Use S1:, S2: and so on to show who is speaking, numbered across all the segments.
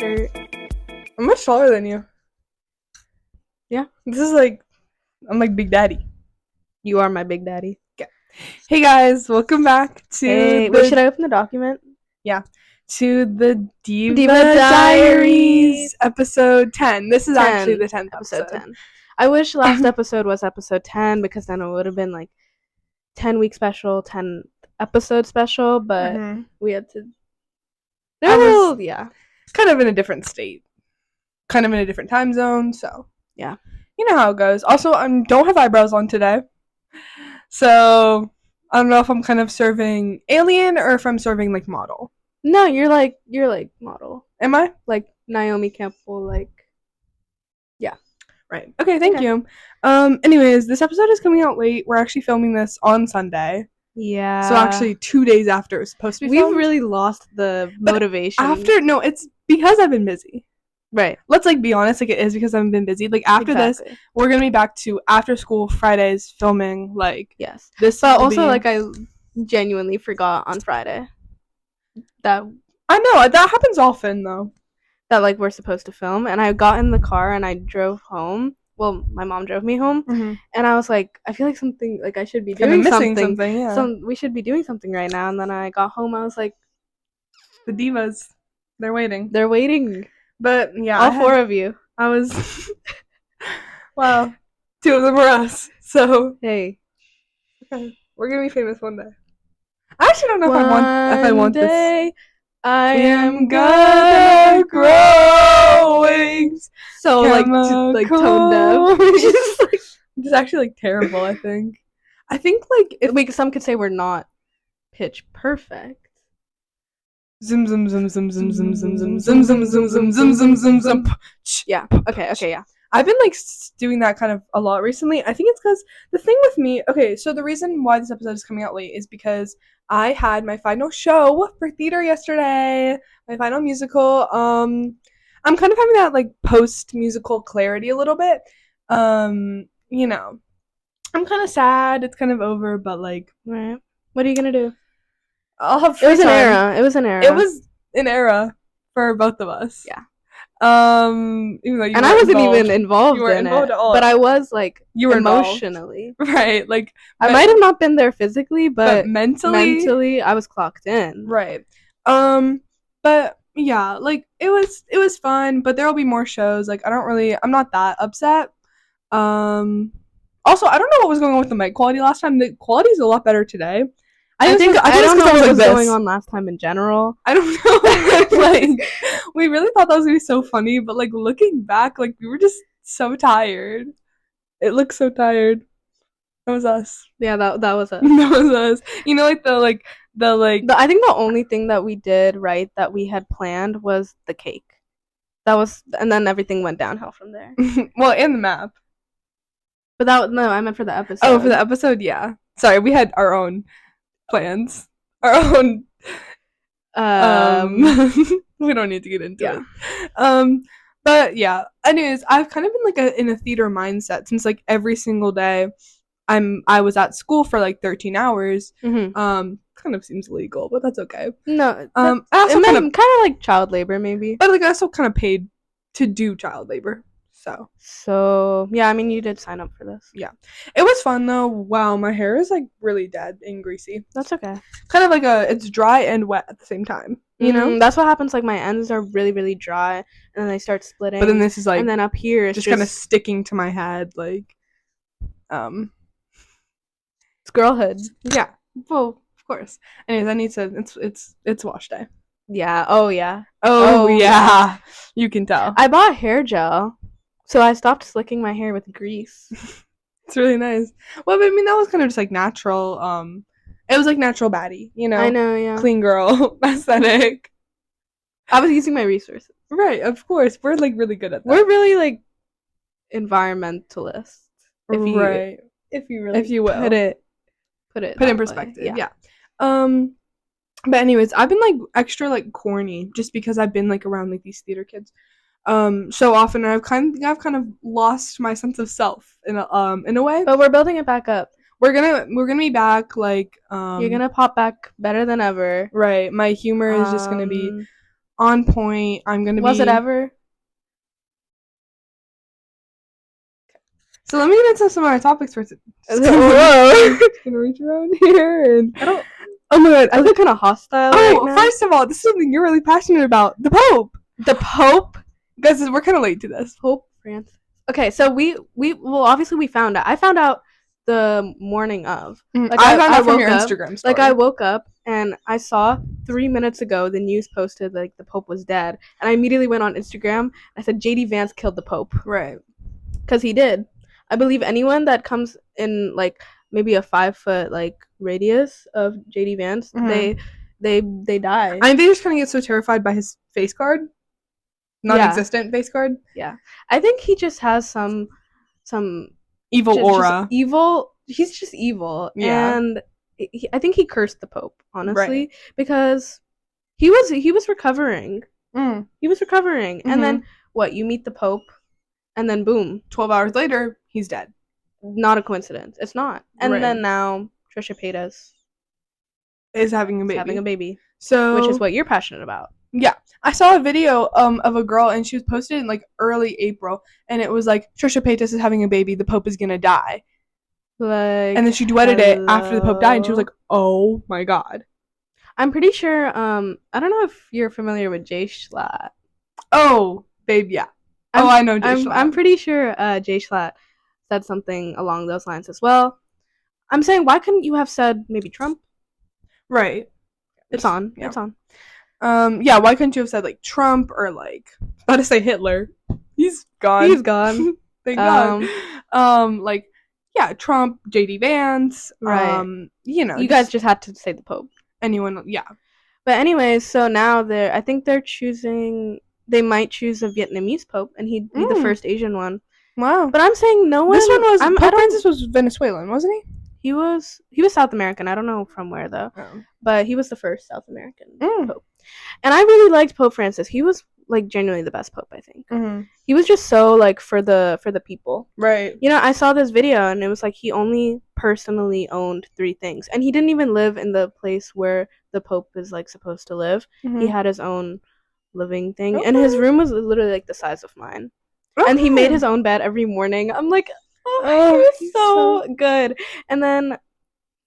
S1: shirt.
S2: I'm much taller than you.
S1: Yeah.
S2: This is like, I'm like Big Daddy.
S1: You are my big daddy.
S2: Hey guys, welcome back to
S1: Wait, should I open the document?
S2: to the Diva
S1: Diaries.
S2: episode 10. This is
S1: 10,
S2: actually the 10th
S1: episode
S2: episode.
S1: 10. I wish last episode was episode 10 because then it would have been like 10-week special, 10 episode special, but we had to.
S2: Kind of in a different state, kind of in a different time zone. So
S1: yeah,
S2: you know how it goes. Also, I don't have eyebrows on today, so I don't know if I'm kind of serving alien or if I'm serving like model.
S1: No, you're like model.
S2: Am I?
S1: Like Naomi Campbell, like. Yeah.
S2: Right. Okay, thank you. Anyways, this episode is coming out late. We're actually filming this on Sunday.
S1: Yeah.
S2: So actually 2 days after it's supposed to be filmed.
S1: We've really lost the motivation.
S2: It's because I've been busy.
S1: Right.
S2: Let's like be honest, like it is because I've been busy. Like after this, we're gonna be back to after school Fridays filming. Like
S1: yes.
S2: This
S1: but also like I genuinely forgot on Friday. That
S2: I know that happens often though.
S1: That like we're supposed to film, and I got in the car and I drove home. Well, my mom drove me home, and I was like, I feel like something like I should be doing something.
S2: Yeah.
S1: We should be doing something right now. And then I got home. I was like,
S2: the divas, they're waiting.
S1: They're waiting.
S2: But yeah,
S1: all four of you.
S2: I was. Well, 2 of them were us. So
S1: hey,
S2: okay, we're gonna be famous one day. I actually don't know if I want this.
S1: I am gonna grow wings. So like tone deaf.
S2: It's actually like terrible. I think like
S1: some could say we're not pitch perfect.
S2: Zoom zoom zoom zoom zoom zoom zoom zoom zoom zoom zoom zoom zoom zoom zoom zoom.
S1: Yeah. Okay. Yeah.
S2: I've been like doing that kind of a lot recently. I think it's because the thing with me. Okay, so the reason why this episode is coming out late is because I had my final show for theater yesterday. My final musical. I'm kind of having that like post musical clarity a little bit. You know, I'm kind of sad. It's kind of over, but like,
S1: right. What are you gonna do?
S2: I'll have free
S1: time. It was an era for
S2: both of us.
S1: Yeah.
S2: Even though
S1: I wasn't even involved in it, but I was like
S2: you were
S1: emotionally
S2: involved. Right. Like
S1: I might have not been there physically, but
S2: mentally
S1: I was clocked in.
S2: Right. But yeah, like it was fun, but there'll be more shows. Like I'm not that upset. Also, I don't know what was going on with the mic quality last time. The quality's a lot better today. I don't know what was going on
S1: last time in general.
S2: I don't know. Like, we really thought that was gonna be so funny, but like looking back, like we were just so tired. It looked so tired. That was us.
S1: Yeah, that was us.
S2: That was us. You know, like I
S1: think the only thing that we did right that we had planned was the cake. And then everything went downhill from there.
S2: Well, and the map.
S1: But I meant for the episode.
S2: Oh, for the episode, yeah. Sorry, we had our own plans, our own we don't need to get into it. But yeah, anyways, I've kind of been like in a theater mindset since like every single day I was at school for like 13 hours. Kind of seems illegal, but that's okay.
S1: No, I also kind of like child labor maybe,
S2: but like I also kind of paid to do child labor.
S1: So yeah, I mean, you did sign up for this.
S2: Yeah, it was fun though. Wow, my hair is like really dead and greasy.
S1: That's okay.
S2: Kind of like it's dry and wet at the same time. You know,
S1: that's what happens. Like my ends are really, really dry, and then they start splitting.
S2: But then this is like,
S1: and then up here, it's
S2: just kind of sticking to my head, like,
S1: it's girlhood.
S2: Yeah. Well, of course. Anyways, I need to. It's wash day.
S1: Yeah. Oh yeah.
S2: Oh yeah. You can tell.
S1: I bought hair gel. So I stopped slicking my hair with grease.
S2: It's really nice. Well, I mean, that was kind of just like natural. It was like natural baddie, you know.
S1: I know, yeah.
S2: Clean girl aesthetic.
S1: I was using my resources.
S2: Right, of course. We're like really good at that.
S1: We're really like environmentalists.
S2: If you will
S1: put it
S2: in perspective. Yeah. But anyways, I've been like extra like corny just because I've been like around like these theater kids. So often I've kind of lost my sense of self in a way.
S1: But we're building it back up.
S2: We're gonna be back like
S1: you're gonna pop back better than ever.
S2: Right. My humor is just gonna be on point. I'm gonna
S1: Was it ever?
S2: So let me get into some of our topics for today.
S1: Whoa.
S2: Just gonna reach around here and
S1: I don't.
S2: oh my god,
S1: I feel kind of hostile right now.
S2: First of all, this is something you're really passionate about. The Pope.
S1: The Pope?
S2: Guys, we're kind of late to this.
S1: Pope Francis. Okay, so we well, obviously we found out. I found out the morning of.
S2: Like I found out from your Instagram story.
S1: Like I woke up and I saw 3 minutes ago the news posted like the Pope was dead, and I immediately went on Instagram. I said JD Vance killed the Pope.
S2: Right.
S1: Because he did. I believe anyone that comes in like maybe a 5 foot like radius of JD Vance, they die.
S2: I think they just kind of get so terrified by his face card, non-existent face card.
S1: Yeah, I think he just has some
S2: evil aura.
S1: Evil. He's just evil, and I think he cursed the Pope honestly because he was recovering. He was recovering, and then what? You meet the Pope. And then boom,
S2: 12 hours later, he's dead.
S1: Not a coincidence. It's not. And then now Trisha Paytas
S2: is having a baby.
S1: So, which is what you're passionate about.
S2: Yeah. I saw a video of a girl and she was posted in like early April and it was like Trisha Paytas is having a baby, the Pope is gonna die.
S1: Like,
S2: and then she duetted it after the Pope died and she was like, "Oh my god."
S1: I'm pretty sure I don't know if you're familiar with Jay Schlatt.
S2: Oh, babe, yeah. I know Jay Schlatt.
S1: I'm pretty sure Jay Schlatt said something along those lines as well. I'm saying, why couldn't you have said maybe Trump?
S2: Right.
S1: It's on. Yeah. It's on.
S2: Yeah, why couldn't you have said like Trump or like I was about to say Hitler. He's gone.
S1: He's gone.
S2: Thank God. Like yeah, Trump, JD Vance.
S1: Right.
S2: You know.
S1: You guys just had to say the Pope.
S2: Anyone, yeah.
S1: But anyways, so now I think they might choose a Vietnamese Pope, and he'd be the first Asian one.
S2: Wow.
S1: But I'm saying no one.
S2: This one was Pope Francis was Venezuelan, wasn't he?
S1: He was South American. I don't know from where though. Oh. But he was the first South American Pope. And I really liked Pope Francis. He was like genuinely the best Pope, I think. He was just so like for the people.
S2: Right.
S1: You know, I saw this video and it was like he only personally owned 3 things. And he didn't even live in the place where the Pope is like supposed to live. He had his own living thing, and his room was literally like the size of mine, and he made his own bed every morning. I'm like, oh, he was so good. And then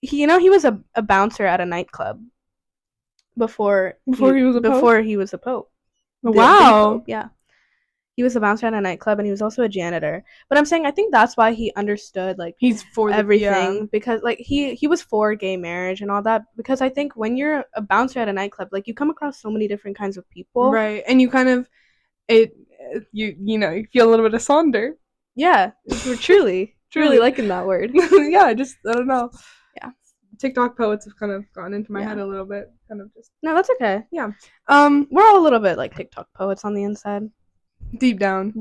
S1: he was a bouncer at a nightclub before he was a Pope.
S2: Wow.
S1: Yeah, he was a bouncer at a nightclub, and he was also a janitor. But I'm saying I think that's why he understood like
S2: he's for
S1: everything, because like he was for gay marriage and all that, because I think when you're a bouncer at a nightclub, like you come across so many different kinds of people,
S2: right? And you kind of you know you feel a little bit of Sonder.
S1: Yeah, truly liking that word.
S2: Yeah, I don't know.
S1: Yeah,
S2: TikTok poets have kind of gone into my head a little bit, kind of just.
S1: No, that's okay.
S2: Yeah.
S1: We're all a little bit like TikTok poets on the inside.
S2: Deep down.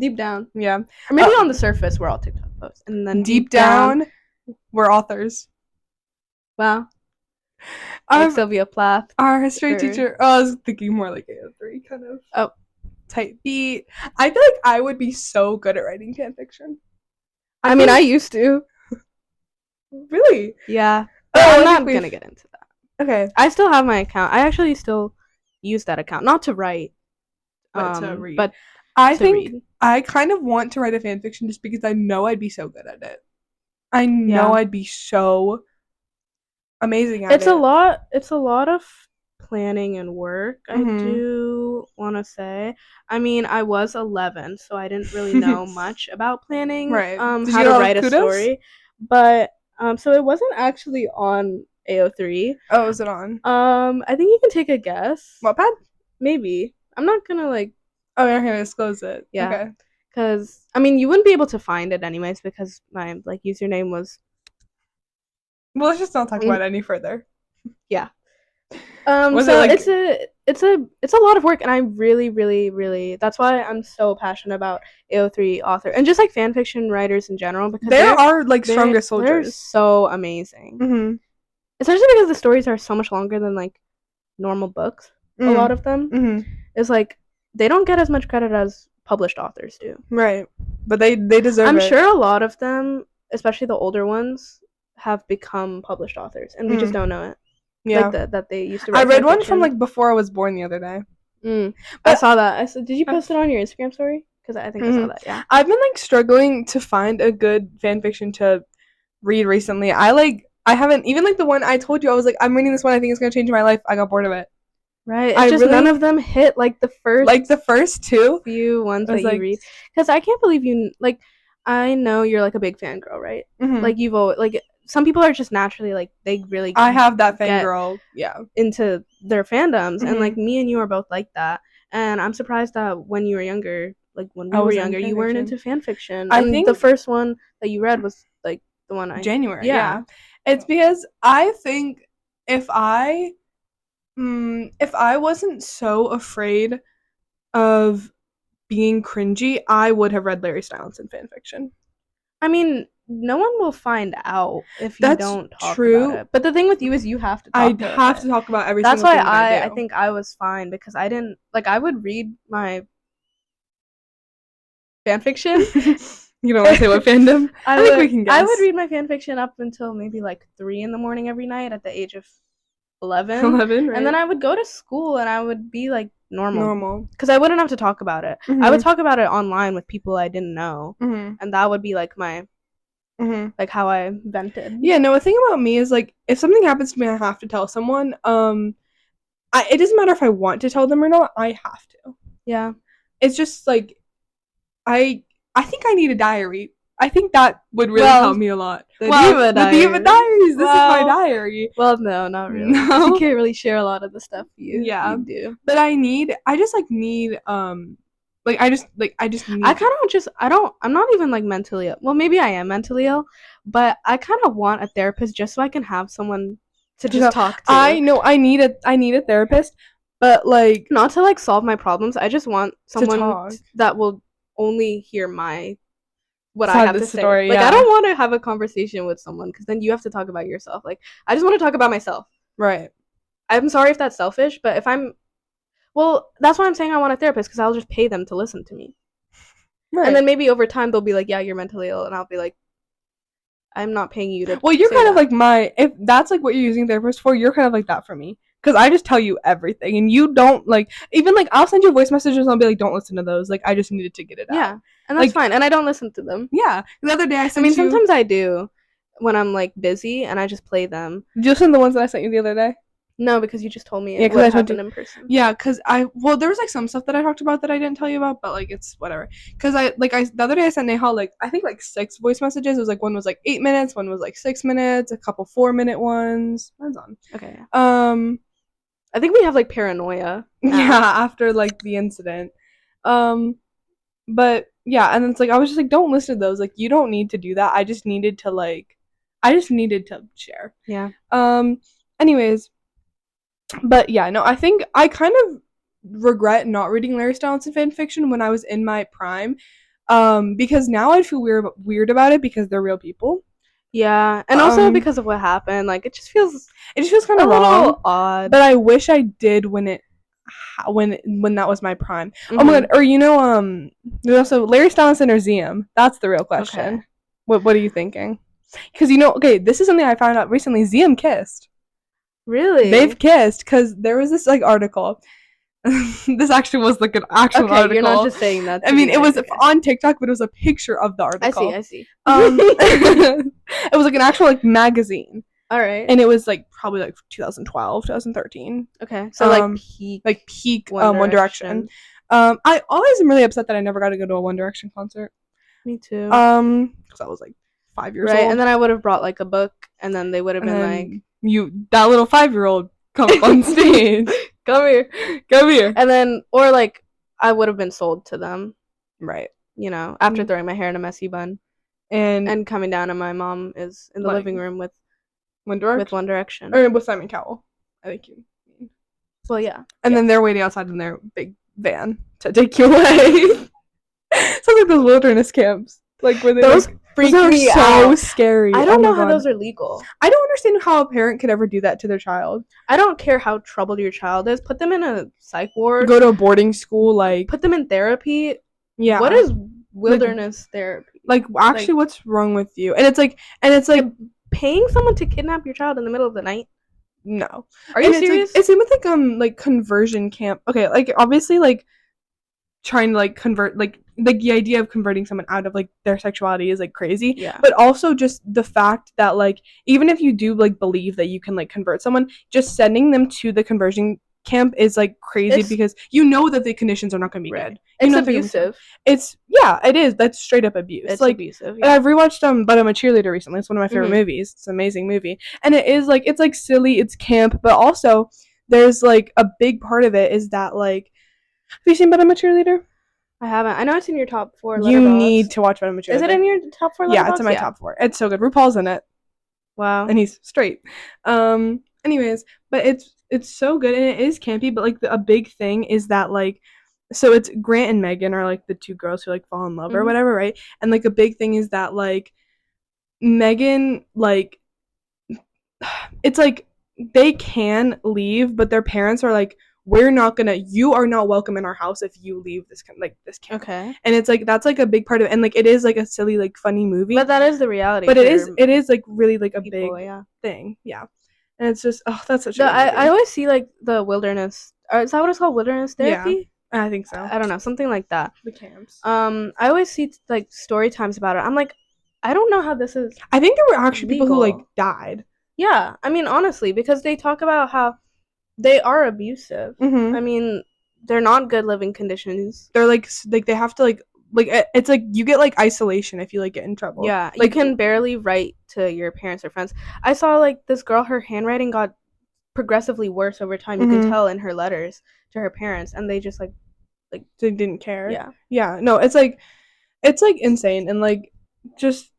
S1: Yeah. Or maybe on the surface we're all TikTok posts, and then
S2: deep down we're authors.
S1: Wow. Like Sylvia Plath.
S2: Our history teacher. I was thinking more like AO3 kind of. Type beat. I feel like I would be so good at writing fan fiction.
S1: I mean, I used to.
S2: Really?
S1: Yeah. I'm not gonna get into that.
S2: Okay.
S1: I still have my account. I actually still use that account, not to write,
S2: but to read.
S1: But
S2: I think I kind of want to write a fan fiction just because I know I'd be so good at it. I know I'd be so amazing at it.
S1: It's a lot of planning and work, I do want to say. I mean, I was 11, so I didn't really know much about planning,
S2: right?
S1: How to write a story. But so it wasn't actually on AO3.
S2: Oh, was it on?
S1: I think you can take a guess.
S2: Wattpad?
S1: Maybe. I'm not gonna like.
S2: Oh, you're not gonna disclose it.
S1: Yeah.
S2: Okay.
S1: Because I mean, you wouldn't be able to find it anyways because my like username was.
S2: Well, let's just not talk about it any further.
S1: Yeah. So it's a lot of work, and I really that's why I'm so passionate about AO3 author and just like fan fiction writers in general, because
S2: they are like strongest soldiers.
S1: They're so amazing. Especially because the stories are so much longer than like normal books. A lot of them is like they don't get as much credit as published authors do.
S2: Right, but they deserve it.
S1: I'm sure a lot of them, especially the older ones, have become published authors, and we just don't know it.
S2: Yeah,
S1: like that they used to write
S2: I read one
S1: fiction.
S2: from like before I was born the other day.
S1: I saw that. I said, did you post it on your Instagram story? Because I think I saw that. Yeah.
S2: I've been like struggling to find a good fan fiction to read recently. I haven't even like the one I told you. I was like, I'm reading this one. I think it's gonna change my life. I got bored of it.
S1: Right. It's just none of them hit like the
S2: first two
S1: few ones that you read. Because I can't believe you like. I know you're like a big fangirl, right? Like you've always like. Some people are just naturally like they really.
S2: I have that fangirl,
S1: into their fandoms, and like me and you are both like that. And I'm surprised that when you were younger, like when we were younger, you weren't into fan fiction. I think the first one that you read was like the one
S2: January. Yeah. It's because I think if I wasn't so afraid of being cringy, I would have read Larry Stylinson fan fiction.
S1: I mean, no one will find out if you don't talk about it. But the thing with you is you have to talk about it.
S2: I have to talk about every
S1: single
S2: thing that
S1: I do. That's
S2: why
S1: I think I was fine because I didn't like I would read my fan fiction.
S2: You don't want to say what fandom? I think we can guess.
S1: I would read my fan fiction up until maybe like 3 a.m. every night at the age of 11. 11, right? And then I would go to school and I would be like normal. Because I wouldn't have to talk about it. I would talk about it online with people I didn't know. And that would be like my like how I vented.
S2: Yeah, no, the thing about me is like if something happens to me I have to tell someone. It doesn't matter if I want to tell them or not, I have to.
S1: Yeah.
S2: It's just like I think I need a diary. I think that would really help me a lot.
S1: The Diva
S2: Diaries. This is my diary.
S1: Well, no, not really. No. You can't really share a lot of the stuff you do.
S2: But I need I just need I'm
S1: not even like mentally ill. Well, maybe I am mentally ill, but I kind of want a therapist just so I can have someone to just talk to.
S2: I know I need a therapist, but like
S1: not to like solve my problems. I just want someone that will only hear what I have to say. Like I don't want to have a conversation with someone because then you have to talk about yourself. Like I just want to talk about myself.
S2: Right.
S1: I'm sorry if that's selfish, but if that's why I'm saying I want a therapist because I'll just pay them to listen to me. Right. And then maybe over time they'll be like, yeah, you're mentally ill, and I'll be like, I'm not paying you to.
S2: Well, you're kind of like if that's like what you're using therapist for, you're kind of like that for me. Because I just tell you everything, and you don't like even like I'll send you voice messages and I'll be like, don't listen to those. Like I just needed to get it out.
S1: Yeah, and that's fine, and I don't listen to them.
S2: Yeah, the other day
S1: sometimes I do when I'm like busy, and I just play them.
S2: Did you listen to the ones that I sent you the other day?
S1: No, because you just told me what happened in person.
S2: Yeah, because there was like some stuff that I talked about that I didn't tell you about, but like it's whatever. Because the other day I sent Neha like I think like 6 voice messages. It was like one was like 8 minutes, one was like 6 minutes, a couple 4-minute ones. Depends on.
S1: Okay. I think we have like paranoia.
S2: Yeah, after like the incident. But yeah, and it's like I was just like, don't listen to those. Like you don't need to do that. I just needed to share.
S1: Yeah.
S2: Anyways. But yeah, no, I think I kind of regret not reading Larry Stylinson fan fiction when I was in my prime, because now I feel weird about it because they're real people.
S1: Yeah, and also because of what happened, like it just feels
S2: kind of wrong,
S1: odd.
S2: But I wish I did when that was my prime. Mm-hmm. Oh my god! Or there's also Larry Stylinson or Ziam. That's the real question. Okay. What are you thinking? Because this is something I found out recently. Ziam kissed.
S1: Really?
S2: They've kissed because there was this like article. This actually was like an actual article.
S1: You're not just saying that.
S2: I mean, it was on TikTok, but it was a picture of the article.
S1: I see.
S2: It was like an actual like magazine.
S1: All right.
S2: And it was like probably like 2012, 2013.
S1: Okay. So
S2: peak One Direction. I always am really upset that I never got to go to a One Direction concert.
S1: Me too.
S2: Because I was like 5 years old.
S1: Right, and then I would have brought like a book, and then they would have been like,
S2: that little 5-year-old come on stage.
S1: Come here. And then, or like, I would have been sold to them.
S2: Right.
S1: After throwing my hair in a messy bun. And coming down, and my mom is in the living room with
S2: One Direction.
S1: With One Direction.
S2: Or with Simon Cowell, I think you mean.
S1: Well, yeah.
S2: And then they're waiting outside in their big van to take you away. Sounds like those wilderness camps. Like, where they freak me out. So scary.
S1: I don't know how those are legal.
S2: I don't understand how a parent could ever do that to their child.
S1: I don't care how troubled your child is. Put them in a psych ward.
S2: Go to a boarding school, like.
S1: Put them in therapy.
S2: Yeah.
S1: What is wilderness therapy?
S2: Like, actually, what's wrong with you? And it's like
S1: paying someone to kidnap your child in the middle of the night.
S2: no.
S1: Are you serious?
S2: It's same with like conversion camp. Okay, like obviously like trying to like convert like the idea of converting someone out of like their sexuality is like crazy.
S1: Yeah.
S2: But also just the fact that like even if you do like believe that you can like convert someone, just sending them to the conversion camp is like crazy because you know that the conditions are not going to be good.
S1: It's abusive.
S2: It's yeah, it is. That's straight up abuse.
S1: It's
S2: like
S1: abusive.
S2: Yeah. I've rewatched But I'm a Cheerleader recently. It's one of my favorite movies. It's an amazing movie, and it is like it's like silly, it's camp, but also there's like a big part of it is that like have you seen But I'm a Cheerleader?
S1: I haven't. I know it's in your top 4.
S2: You need to watch But I'm a Cheerleader.
S1: Is it in your top 4?
S2: Yeah, it's in my top 4. It's so good. RuPaul's in it.
S1: Wow.
S2: And he's straight. Anyways, but it's so good and it is campy, but like a big thing is that like so it's Grant and Megan are like the two girls who like fall in love or whatever, right? And like a big thing is that like Megan like it's like they can leave, but their parents are like you are not welcome in our house if you leave this camp.
S1: Okay.
S2: And it's like that's like a big part of it, and like it is like a silly like funny movie.
S1: But that is the reality.
S2: But it is like really like a
S1: people,
S2: big thing. Yeah. And it's just that's such a
S1: I always see like the wilderness. Is that what it's called? Wilderness therapy?
S2: Yeah, I think so.
S1: I don't know, something like that.
S2: The camps.
S1: I always see like story times about it. I'm like, I don't know how this is.
S2: I think there were actually legal. People who like died.
S1: Yeah, I mean honestly, because they talk about how they are abusive. I mean, they're not good living conditions.
S2: They're like they have to like it's like you get like isolation if you like get in trouble.
S1: Yeah,
S2: like,
S1: you can barely write to your parents or friends. I saw like this girl, her handwriting got progressively worse over time. You can tell in her letters to her parents, and they just like
S2: they didn't care.
S1: Yeah.
S2: No, it's like insane and like just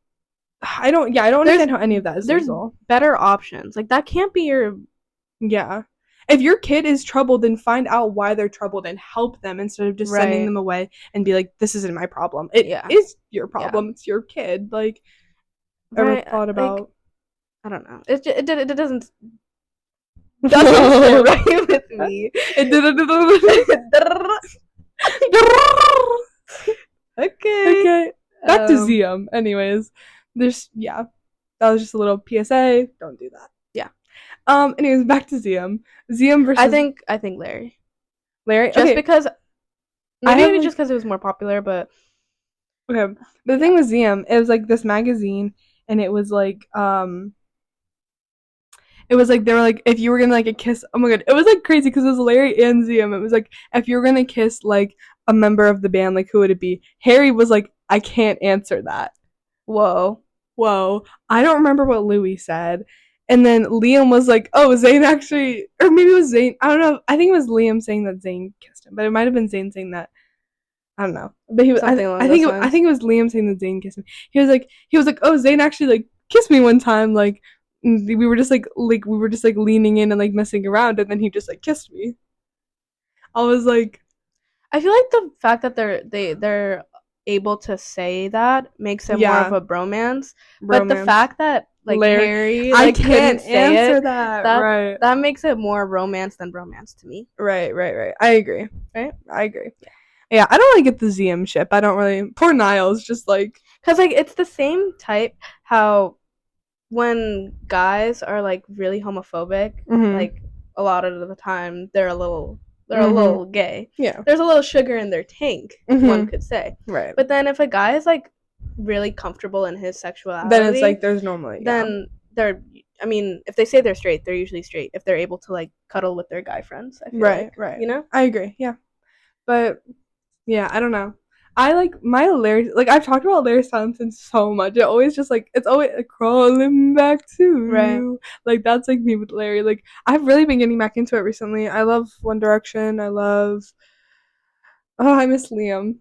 S2: I don't understand how any of that is legal.
S1: Better options. Like that can't be your
S2: If your kid is troubled, then find out why they're troubled and help them instead of just sending them away and be like, this isn't my problem. It is your problem. It's your kid. Like, ever thought about... Like,
S1: I don't know. It doesn't... Doesn't right with me. Okay.
S2: Back to Zium. Anyways, that was just a little PSA. Don't do that. Anyways, back to Zium. Zium versus...
S1: I think Larry.
S2: Just
S1: because... Maybe just because it was more popular, but...
S2: Okay. But the thing with Zium, it was like this magazine, and it was like, it was like, they were like, if you were gonna like a kiss... Oh my god. It was like crazy because it was Larry and Zium. It was like, if you were gonna kiss like a member of the band, like who would it be? Harry was like, I can't answer that.
S1: Whoa.
S2: I don't remember what Louis said. And then Liam was like, oh, Zayn actually, or maybe it was Zayn. I don't know. I think it was Liam saying that Zayn kissed him, but it might have been Zayn saying that. I don't know. But he was. I think it was Liam saying that Zayn kissed him. He was like, oh, Zayn actually like kissed me one time. Like we were just like leaning in and like messing around, and then he just like kissed me. I was like,
S1: I feel like the fact that they're able to say that makes it more of a bromance. But the fact that like Harry, like,
S2: I can't answer that.
S1: That makes it more romance than bromance to me.
S2: Right. I agree. I agree. Yeah, I don't really get the Zium ship. I don't really. Poor Niles, just like
S1: because like it's the same type. How when guys are like really homophobic, like a lot of the time they're a little gay.
S2: Yeah,
S1: there's a little sugar in their tank, one could say.
S2: Right.
S1: But then if a guy is like really comfortable in his sexuality,
S2: then it's like there's normally
S1: then they're. I mean, if they say they're straight, they're usually straight. If they're able to like cuddle with their guy friends, I feel
S2: right.
S1: You know,
S2: I agree. Yeah, but yeah, I don't know. I like my Larry. Like I've talked about Larry Stylinson so much. It always just like it's always like, crawling back to you. Like that's like me with Larry. Like I've really been getting back into it recently. I love One Direction. I miss Liam.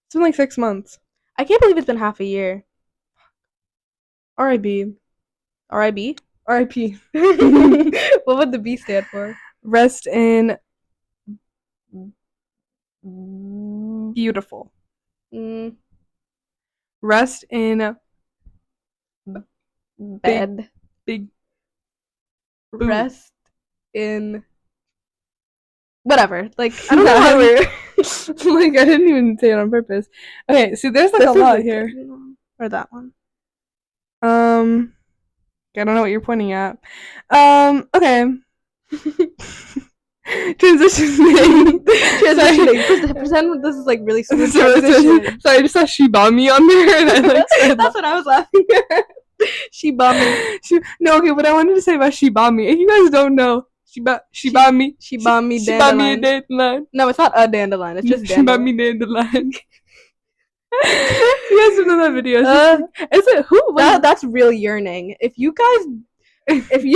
S2: It's been like 6 months.
S1: I can't believe it's been half a year.
S2: R.I.B.
S1: R.I.B.
S2: R.I.P.
S1: What would the B stand for?
S2: Rest in beautiful. Rest in
S1: bed.
S2: Big.
S1: Rest in whatever. Like I don't know how we're
S2: like I didn't even say it on purpose. Okay, so there's like a lot here.
S1: Or that one.
S2: I don't know what you're pointing at. Okay. Transitioning.
S1: Pretend this is like really smooth transition.
S2: Sorry, I just saw shebami on there, and I like said
S1: that's what I was laughing at. Shebami.
S2: No, okay. What I wanted to say about shebami, if you guys don't know, shebami dandelion.
S1: No, it's not a dandelion. It's just
S2: shebami dandelion. You guys know that video? Is it who?
S1: That's real yearning. If you're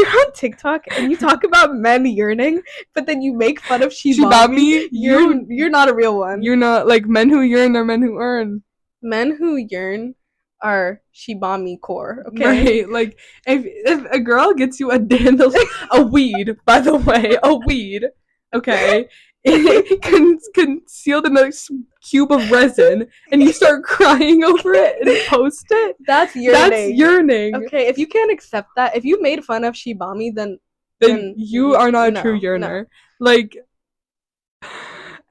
S1: on TikTok and you talk about men yearning, but then you make fun of shebami, you're not a real one.
S2: You're not like men who yearn are men who earn.
S1: Men who yearn are shebami core. Okay,
S2: right? Like if a girl gets you a dandelion, a weed, by the way, a weed. Okay. Concealed in a cube of resin, and you start crying over it and post it.
S1: That's yearning.
S2: That's yearning.
S1: Okay, if you can't accept that, if you made fun of shebami, then
S2: you are not a true yearner. No. Like,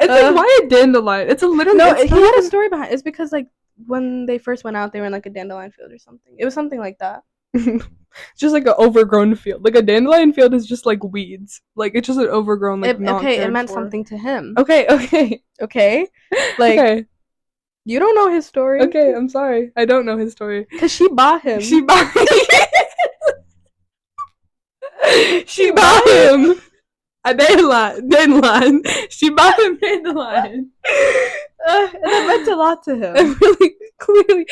S2: it's like, why a dandelion? It's a literal.
S1: No, he had a story behind it. It's because like when they first went out, they were in like a dandelion field or something. It was something like that.
S2: Just like an overgrown field. Like a dandelion field is just like weeds. Like it's just an overgrown like not
S1: okay, it meant something to him.
S2: Okay.
S1: Like you don't know his story.
S2: Okay, I'm sorry. I don't know his story.
S1: Cause she bought him.
S2: She bought him a dandelion. She bought him dandelion.
S1: And that meant a lot to him.
S2: Really clearly,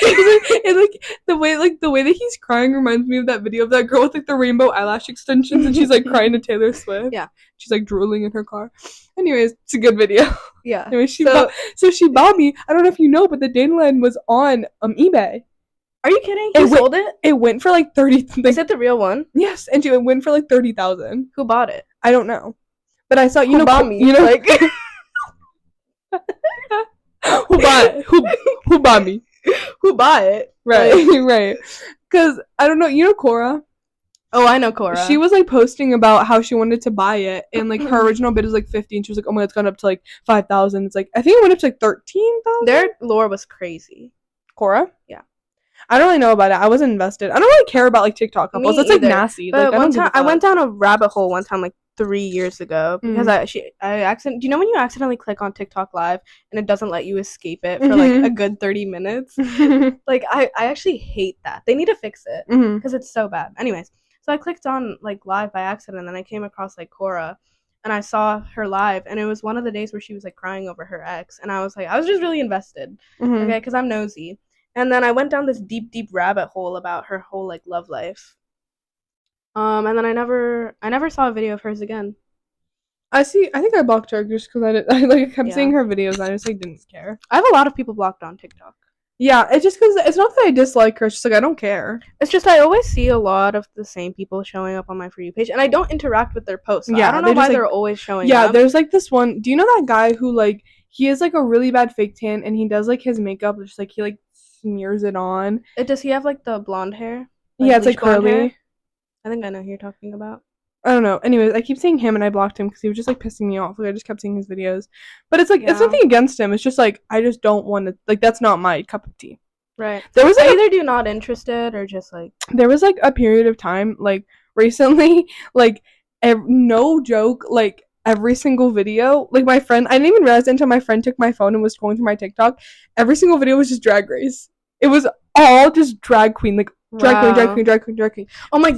S2: the way that he's crying reminds me of that video of that girl with like the rainbow eyelash extensions, and she's like crying to Taylor Swift.
S1: Yeah,
S2: she's like drooling in her car. Anyways, it's a good video.
S1: Yeah.
S2: Anyway, she bought me. I don't know if you know, but the dandelion was on eBay.
S1: Are you kidding? He sold it?
S2: It went for like 30. Like,
S1: is it the real one?
S2: Yes, and it went for like 30,000.
S1: Who bought it?
S2: I don't know, but I saw
S1: who bought me.
S2: You know,
S1: like
S2: who bought it? Who bought me?
S1: Who bought it?
S2: Right, right. Because I don't know. You know Cora?
S1: Oh, I know Cora.
S2: She was like posting about how she wanted to buy it, and like her original bid was like 50, and she was like, "Oh my god, it's gone up to like 5,000." It's like I think it went up to like 13,000.
S1: Their lore was crazy.
S2: Cora?
S1: Yeah.
S2: I don't really know about it. I wasn't invested. I don't really care about like TikTok couples. That's like nasty.
S1: But
S2: like,
S1: one time I went down a rabbit hole one time like 3 years ago because I accidentally. Do you know when you accidentally click on TikTok Live and it doesn't let you escape it for like a good 30 minutes? Like I actually hate that. They need to fix it because it's so bad. Anyways, so I clicked on like live by accident and I came across like Cora and I saw her live and it was one of the days where she was like crying over her ex and I was just really invested. Okay, because I'm nosy. And then I went down this deep rabbit hole about her whole like love life. And then I never saw a video of hers again.
S2: I think I blocked her just because I kept seeing her videos and I just like didn't care.
S1: I have a lot of people blocked on TikTok.
S2: Yeah, it's just because it's not that I dislike her. It's just like I don't care.
S1: It's just I always see a lot of the same people showing up on my For You page, and I don't interact with their posts. So yeah, I don't know why they're always showing up.
S2: Yeah, there's like this one. Do you know that guy who like he has like a really bad fake tan and he does like his makeup just like he like smears it on.
S1: Does he have like the blonde hair?
S2: Like, yeah, it's like curly. Hair?
S1: I think I know who you're talking about.
S2: I don't know. Anyways, I keep seeing him and I blocked him because he was just like pissing me off. Like I just kept seeing his videos, but it's like it's nothing against him. It's just like I just don't want to. Like that's not my cup of tea.
S1: Right. There was like, I either do not interested or just like
S2: there was like a period of time like recently like no joke like every single video like my friend I didn't even realize until my friend took my phone and was scrolling through my TikTok. Every single video was just Drag Race. It was all just drag queen like drag queen.
S1: Oh my,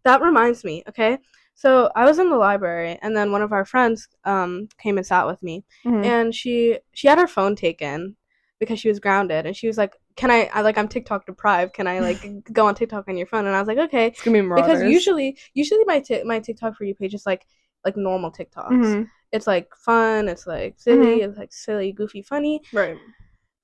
S1: that reminds me. Okay, so I was in the library and then one of our friends came and sat with me and she had her phone taken because she was grounded and she was like, can I like I'm TikTok deprived, can I like go on TikTok on your phone? And I was like, okay.
S2: It's gonna be marauders.
S1: Because usually my TikTok For You page is like normal TikToks. It's like fun, it's like silly, it's like silly, goofy, funny.
S2: Right.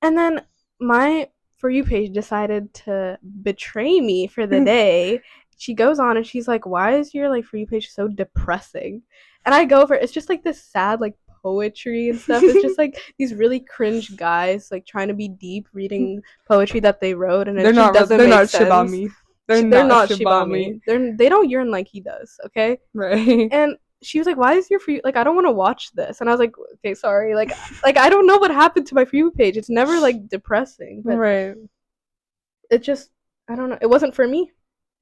S1: And then my For You page decided to betray me for the day. She goes on and she's like, why is your like For You page so depressing? And I go over it's just like this sad like poetry and stuff. It's just like these really cringe guys like trying to be deep reading poetry that they wrote and it just doesn't make sense.
S2: Shebami. They're not shebami.
S1: They don't yearn like he does, okay?
S2: Right.
S1: And she was like, why is your For You like I don't want to watch this? And I was like, okay, sorry. Like I don't know what happened to my For You page. It's never like depressing. But
S2: right.
S1: it just I don't know. It wasn't for me.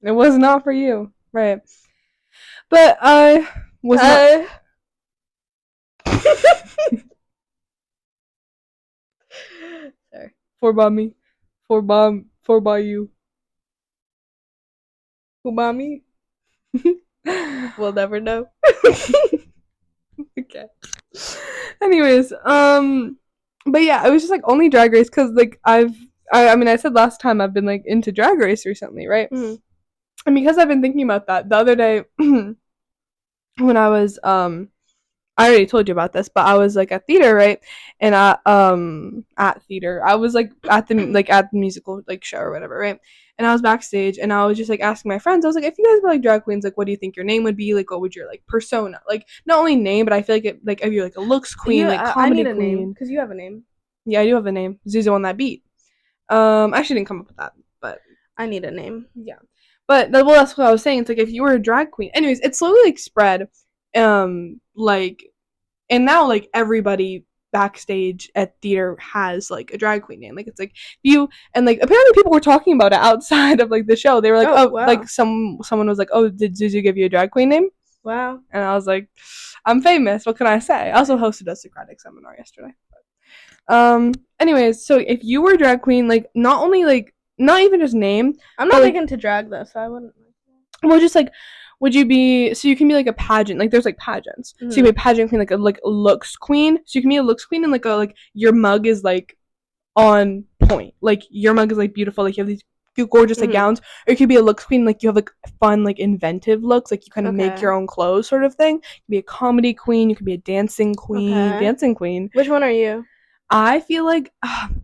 S2: It was not for you. Right. But I was not.
S1: Sorry.
S2: For by me. For by you.
S1: Umami? We'll never know.
S2: Okay. Anyways, but yeah, it was just like only Drag Race because like I mean I said last time I've been like into Drag Race recently, right?
S1: Mm-hmm.
S2: And because I've been thinking about that the other day when I was I already told you about this, but I was like at theater, right? And at theater, I was like at the musical like show or whatever, right? And I was backstage and I was just like asking my friends, I was like, if you guys were like drag queens, like what do you think your name would be? Like what would your like persona? Like not only name, but I feel like it like if you're like a looks queen, like
S1: I
S2: comedy
S1: need a name
S2: queen.
S1: because you have a name.
S2: Yeah, I do have a name. Zuzu on that beat. I actually didn't come up with that, but
S1: I need a name.
S2: yeah. But well, that's what I was saying. It's like if you were a drag queen. Anyways, it's slowly like spread. Like and now like everybody backstage at theater has like a drag queen name. Like it's like you and like apparently people were talking about it outside of like the show. They were like, oh,
S1: wow.
S2: like someone was like, oh, did Zuzu give you a drag queen name?
S1: Wow.
S2: And I was like, I'm famous. What can I say? I also hosted a Socratic seminar yesterday. Anyways, so if you were a drag queen, like not only like not even just name,
S1: I'm not
S2: like,
S1: big into drag though, so I wouldn't.
S2: Well, just like, would you be? So you can be like a pageant. Like there's like pageants. So you can be a pageant queen, like a looks queen. So you can be a looks queen, and like your mug is like on point. Like your mug is like beautiful. Like you have these gorgeous like gowns. Or you could be a looks queen. Like you have like fun like inventive looks. Like you kind of make your own clothes, sort of thing. You could be a comedy queen. You could be a dancing queen. Dancing queen.
S1: Which one are you?
S2: I feel like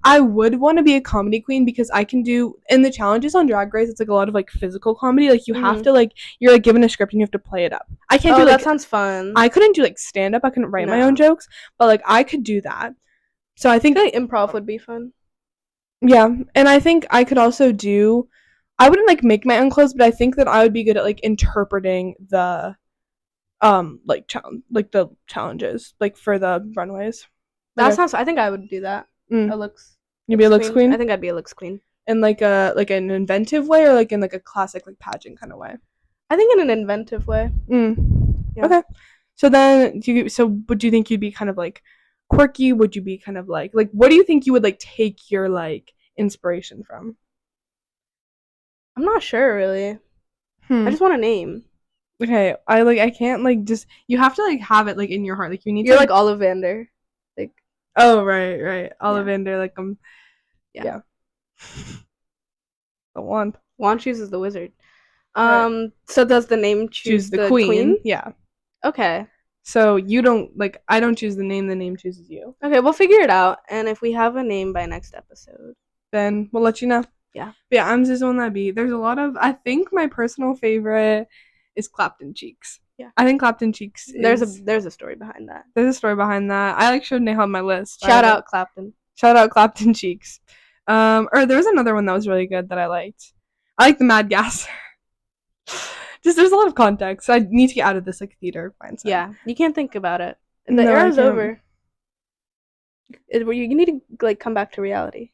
S2: I would want to be a comedy queen because I can do in the challenges on Drag Race. It's like a lot of like physical comedy. Like you have to like you're like given a script and you have to play it up. I can't do like
S1: that sounds fun.
S2: I couldn't do like stand up. I couldn't write my own jokes, but like I could do that. So I think
S1: like improv would be fun.
S2: Yeah, and I think I could also do. I wouldn't like make my own clothes, but I think that I would be good at like interpreting the like the challenges like for the runways.
S1: That sounds. I think I would do that. A looks.
S2: You'd be a looks queen.
S1: I think I'd be a looks queen.
S2: In like an inventive way, or like in like a classic like pageant kind of way.
S1: I think in an inventive way.
S2: Yeah. Okay. So then, would you think you'd be kind of like quirky? Would you be kind of like what do you think you would like take your like inspiration from?
S1: I'm not sure really. I just want a name.
S2: Okay, I can't like just you have to like have it like in your heart. Like you need.
S1: You're like Ollivander. Like.
S2: Oh right, Ollivander. Like yeah. The wand.
S1: Wand chooses the wizard. Right. So does the name choose the queen?
S2: Yeah.
S1: Okay.
S2: So you don't like I don't choose the name chooses you.
S1: Okay, we'll figure it out, and if we have a name by next episode,
S2: then we'll let you know.
S1: Yeah.
S2: But yeah, I'm Zuzu on that beat. There's a lot of I think my personal favorite is Clapton Cheeks.
S1: Yeah.
S2: I think Clapton Cheeks
S1: there's a story behind that.
S2: There's a story behind that. I like showed Neha on my list.
S1: Shout out Clapton.
S2: Shout out Clapton Cheeks. Or there was another one that was really good that I liked. I like the Mad Gasser. Just there's a lot of context. I need to get out of this like theater mindset.
S1: Yeah, you can't think about it. The era's over. You need to like come back to reality.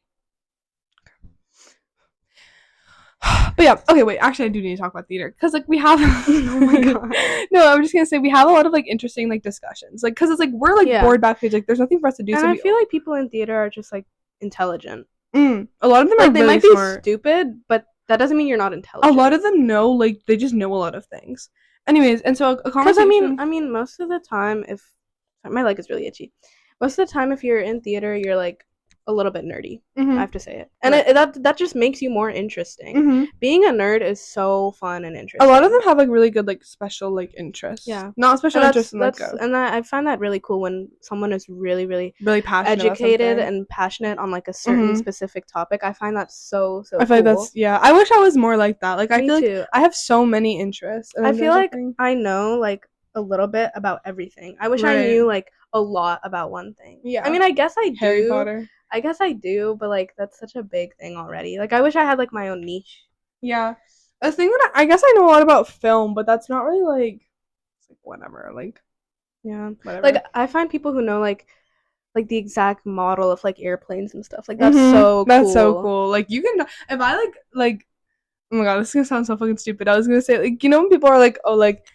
S2: But yeah, okay, wait. Actually, I do need to talk about theater because like we have. Oh my god. No, I'm just gonna say we have a lot of like interesting like discussions, like because it's like we're like bored backstage, like there's nothing for us to do.
S1: And I feel like people in theater are just like intelligent.
S2: A lot of them are
S1: they
S2: really
S1: might
S2: smart.
S1: be stupid, but that doesn't mean you're not intelligent.
S2: A lot of them know, like they just know a lot of things. Anyways, and so a conversation.
S1: Because I mean, most of the time, if my leg is really itchy, most of the time, if you're in theater, you're like a little bit nerdy. I have to say it, and that just makes you more interesting. Being a nerd is so fun and interesting.
S2: A lot of them have like really good like special like interests.
S1: Yeah,
S2: not special interests.
S1: And I find that really cool when someone is really
S2: passionate,
S1: educated and passionate on like a certain specific topic. I find that so
S2: I feel like that's I wish I was more like that. Like I feel
S1: like
S2: I have so many interests.
S1: And I feel like I know like a little bit about everything. I wish I knew like a lot about one thing. Yeah, I mean, I guess I do.
S2: Harry Potter.
S1: I guess I do, but like that's such a big thing already. Like I wish I had like my own niche.
S2: Yeah, a thing that I guess I know a lot about film, but that's not really like it's like whatever. Like whatever.
S1: Like I find people who know like the exact model of like airplanes and stuff. Like that's so cool.
S2: That's so cool. Like you can if I like Oh my god, this is gonna sound so fucking stupid. I was gonna say, like, you know when people are like, oh, like,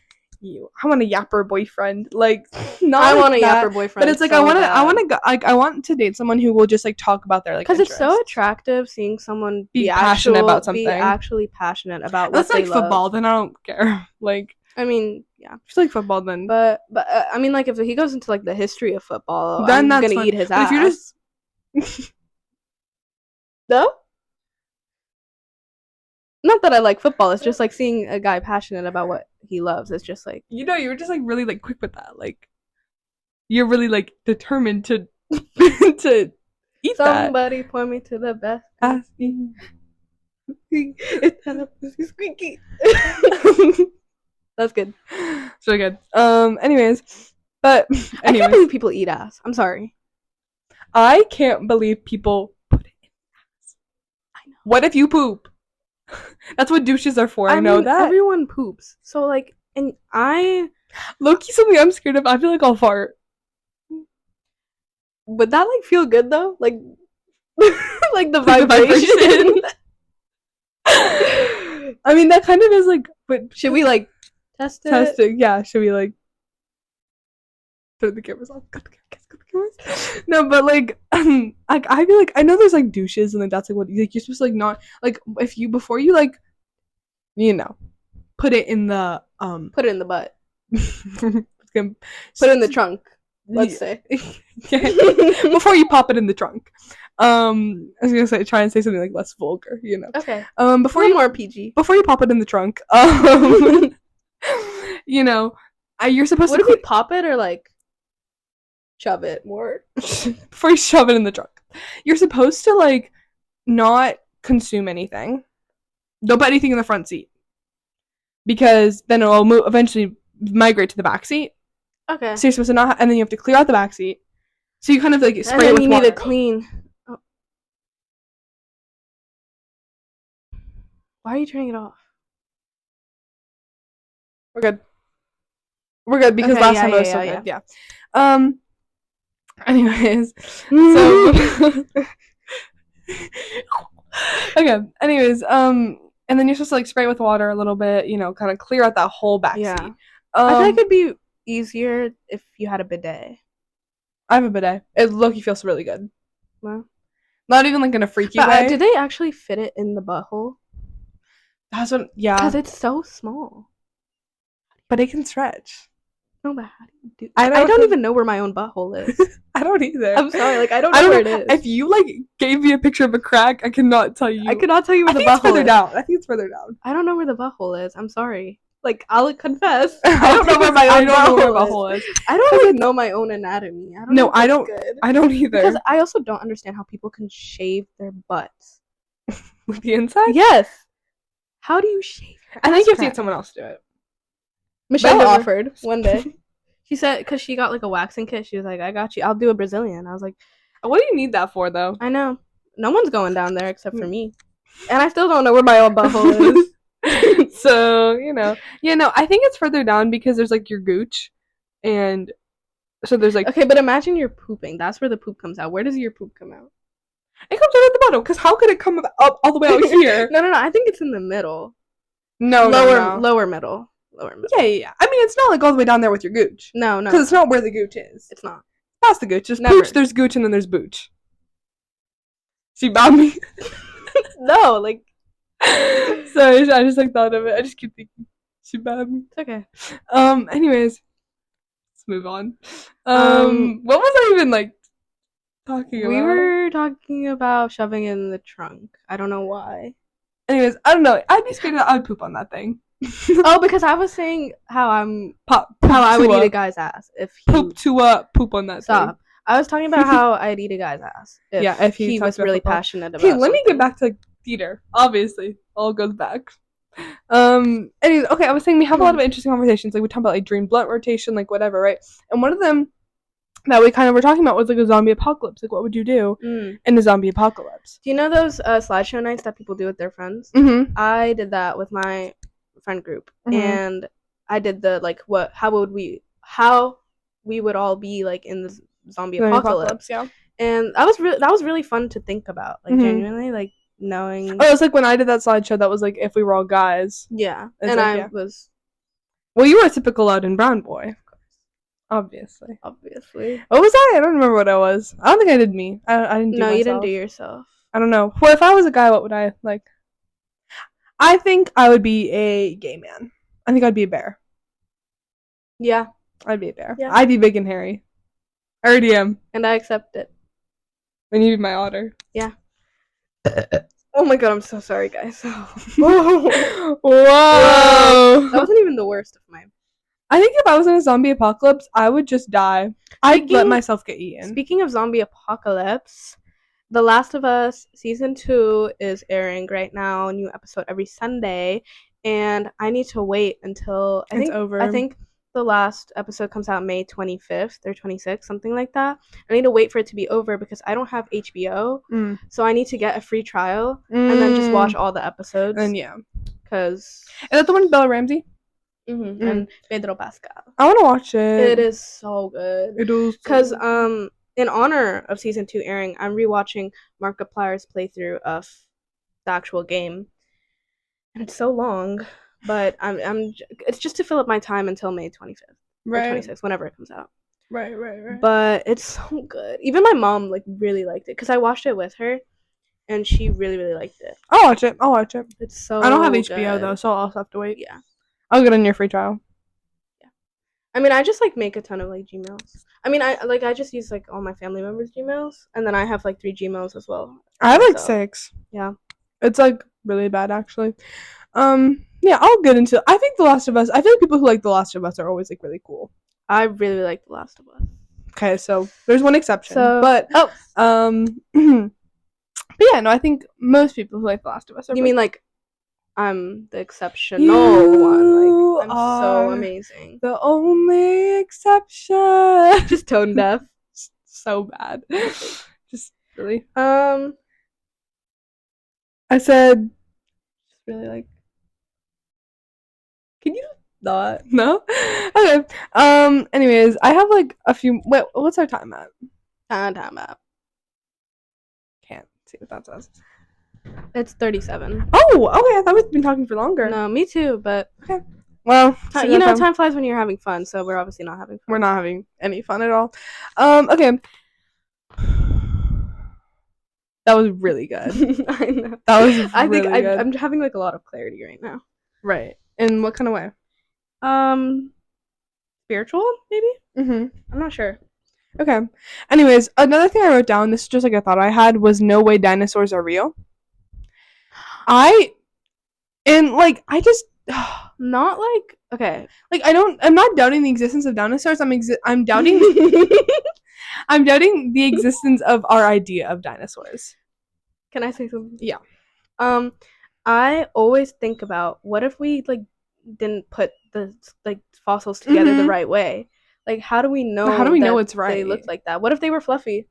S2: I want a yapper boyfriend. Like, not
S1: I
S2: like
S1: want a
S2: that,
S1: yapper boyfriend.
S2: but it's like,
S1: so
S2: I want to date someone who will just, like, talk about their, like,
S1: because it's so
S2: interests.
S1: attractive seeing someone
S2: Be passionate about something.
S1: Be actually passionate about what
S2: That's
S1: they
S2: like
S1: love.
S2: football, then I don't care. Like,
S1: I mean, yeah.
S2: if it's like football, then.
S1: But I mean, like, if he goes into, like, the history of football,
S2: then
S1: I'm
S2: that's
S1: gonna
S2: fine.
S1: eat his
S2: But
S1: ass.
S2: if you're just.
S1: No? Not that I like football. It's just, like, seeing a guy passionate about what he loves. It's just, like...
S2: You know, you were just, like, really, like, quick with that. Like, you're really, like, determined to to eat
S1: Somebody point me to the best. Squeaky. That's good.
S2: It's really good. Anyways. I can't
S1: believe people eat ass. I'm sorry.
S2: I can't believe people put it in ass. I know. What if you poop? That's what douches are for. I know that.
S1: Everyone poops. So, like, and I...
S2: Low-key something I'm scared of. I feel like I'll fart.
S1: Would that, like, feel good, though? Like, like the vibration?
S2: I mean, that kind of is, like... But
S1: should we, like, test it?
S2: Yeah, should we, like... Turn the cameras off. Cut the cameras. No, but, like, I feel like... I know there's, like, douches, and, like, that's, like, what... Like, you're supposed to, like, not... Like, if you... Before you, like... You know... Put it in the...
S1: Put it in the butt.
S2: Put
S1: it in the trunk. Let's say.
S2: Before you pop it in the trunk. I was gonna say, try and say something, like, less vulgar, you know.
S1: Okay.
S2: Before
S1: more PG.
S2: Before you pop it in the trunk, you know, you're supposed
S1: to... What if we pop it or, like, shove it more?
S2: Before you shove it in the trunk. You're supposed to, like, not consume anything. Don't put anything in the front seat. Because then it'll eventually migrate to the back seat.
S1: Okay.
S2: So you're supposed to not, and then you have to clear out the back seat. So you kind of, like, spray it with water. And
S1: you need to clean. Oh. Why are you turning it off?
S2: We're good. We're good because last time it was so good. Yeah. Anyways, so okay. Anyways, and then you're supposed to, like, spray it with water a little bit, you know, kind of clear out that whole back seat.
S1: I feel like it'd be easier if you had a bidet.
S2: I have a bidet. It feels really good.
S1: Well,
S2: not even, like, in a freaky way.
S1: Did they actually fit it in the butthole?
S2: That's what. Yeah.
S1: Because it's so small.
S2: But it can stretch.
S1: No, but how do you do? I don't even know where my own butthole is.
S2: I don't either.
S1: I'm sorry, like, I don't know where it is.
S2: If you, like, gave me a picture of a crack, I cannot tell you.
S1: I cannot tell you where the butthole is.
S2: I think it's further down.
S1: I don't know where the butthole is. I'm sorry. Like, I'll confess. I don't know where my own butthole is. I don't, like, know my own anatomy. I don't.
S2: I don't either.
S1: Because I also don't understand how people can shave their butts.
S2: With the inside?
S1: Yes. How do you shave your
S2: I think you have to get someone else to do it.
S1: Michelle offered one day. She said, because she got, like, a waxing kit, she was like, I got you. I'll do a Brazilian. I was like,
S2: what do you need that for, though?
S1: I know. No one's going down there except for me. And I still don't know where my own butthole is.
S2: So, you know. Yeah, no, I think it's further down because there's, like, your gooch. And so there's, like...
S1: Okay, but imagine you're pooping. That's where the poop comes out. Where does your poop come out?
S2: It comes out at the bottom. Because how could it come up all the way out here?
S1: No. I think it's in the middle.
S2: No.
S1: Lower middle.
S2: Yeah. I mean, it's not, like, all the way down there with your gooch.
S1: No.
S2: Because it's not where the gooch is.
S1: It's not.
S2: Past the gooch. There's pooch, there's gooch, and then there's booch. Shebami.
S1: No, like...
S2: Sorry, I just, like, thought of it. I just keep thinking shebami.
S1: It's okay.
S2: Anyways. Let's move on. What was I even, like, talking about?
S1: We were talking about shoving in the trunk. I don't know why.
S2: Anyways, I don't know. I'd be scared that I would poop on that thing.
S1: Oh, because I was saying how I would eat a guy's ass if he
S2: poop on that thing.
S1: I was talking about how I'd eat a guy's ass if he was really passionate about.
S2: Okay, let me get back to, like, theater. Obviously, all goes back. Anyways, okay, I was saying we have a lot of interesting conversations. Like, we talk about, like, dream blunt rotation, like, whatever, right? And one of them that we kind of were talking about was, like, a zombie apocalypse. Like, what would you do in a zombie apocalypse?
S1: Do you know those slideshow nights that people do with their friends?
S2: Mm-hmm.
S1: I did that with my friend group, and I did the, like, how we would all be, like, in the zombie apocalypse.
S2: Yeah.
S1: And that was really fun to think about, like, genuinely, like, knowing.
S2: Oh, it's like when I did that slideshow that was like if we were all guys.
S1: Yeah,
S2: It's
S1: and
S2: like,
S1: I
S2: yeah.
S1: was.
S2: Well, you were a typical loud and brown boy. Obviously.
S1: What
S2: was I? I don't remember what I was. I don't think I did me. I didn't do myself.
S1: No, you didn't do yourself.
S2: I don't know. Well, if I was a guy, what would I like? I think I would be a gay man. I think I'd be a bear.
S1: Yeah.
S2: I'd be a bear.
S1: Yeah.
S2: I'd be big and hairy. I already am.
S1: And I accept it.
S2: And you'd be my otter.
S1: Yeah. Oh my god, I'm so sorry, guys.
S2: Whoa.
S1: That wasn't even the worst of mine.
S2: I think if I was in a zombie apocalypse, I would just die. I'd let myself get eaten.
S1: Speaking of zombie apocalypse, The Last of Us Season 2 is airing right now, a new episode every Sunday, and I need to wait until
S2: it's over.
S1: I think the last episode comes out May 25th or 26th, something like that. I need to wait for it to be over because I don't have HBO, so I need to get a free trial and then just watch all the episodes.
S2: And yeah.
S1: Because...
S2: Is that the one with Bella Ramsey?
S1: Mm-hmm. And Pedro Pascal.
S2: I want to watch it.
S1: It is so good.
S2: It is.
S1: Because in honor of season 2 airing, I'm rewatching Markiplier's playthrough of the actual game, and it's so long. But I'm it's just to fill up my time until May 25th or 26th, whenever it comes out.
S2: Right.
S1: But it's so good. Even my mom like really liked it because I watched it with her, and she really liked it.
S2: I'll watch it.
S1: It's so.
S2: I don't have HBO though, so I'll also have to wait.
S1: Yeah.
S2: I'll get on your free trial.
S1: Yeah. I mean, I just like make a ton of like Gmails. I mean, I just use like all my family members' Gmails, and then I have like 3 Gmails as well.
S2: I have like 6.
S1: Yeah.
S2: It's like really bad actually. Yeah, I'll get into it. I think The Last of Us, I feel like people who like The Last of Us are always like really cool.
S1: I really like The Last of Us.
S2: Okay, so there's one exception.
S1: But
S2: but yeah, no, I think most people who like The Last of Us are.
S1: You mean like I'm the exceptional one? Like I'm so amazing.
S2: The only exception.
S1: Just tone deaf.
S2: So bad. Just really.
S1: I
S2: said.
S1: Just really like.
S2: Can you not? No. Okay. Anyways, I have like a few. Wait, what's our time at?
S1: Time at.
S2: Can't see what that says.
S1: It's 37.
S2: Oh, okay. I thought we'd been talking for longer.
S1: No, me too, but
S2: okay. Well,
S1: time flies when you're having fun, so we're obviously not having fun.
S2: We're not having any fun at all. Okay. That was really good.
S1: I know.
S2: That was really good.
S1: I'm having like a lot of clarity right now.
S2: Right. In what kind of way?
S1: Spiritual, maybe?
S2: I'm
S1: not sure.
S2: Okay. Anyways, another thing I wrote down, this is just like a thought I had, was no way dinosaurs are real.
S1: Not like, okay.
S2: Like I'm not doubting the existence of dinosaurs. I'm doubting I'm doubting the existence of our idea of dinosaurs.
S1: Can I say something?
S2: Yeah.
S1: I always think about what if we like didn't put the like fossils together the right way? Like how do we know?
S2: How do we know it's right?
S1: They look like that. What if they were fluffy?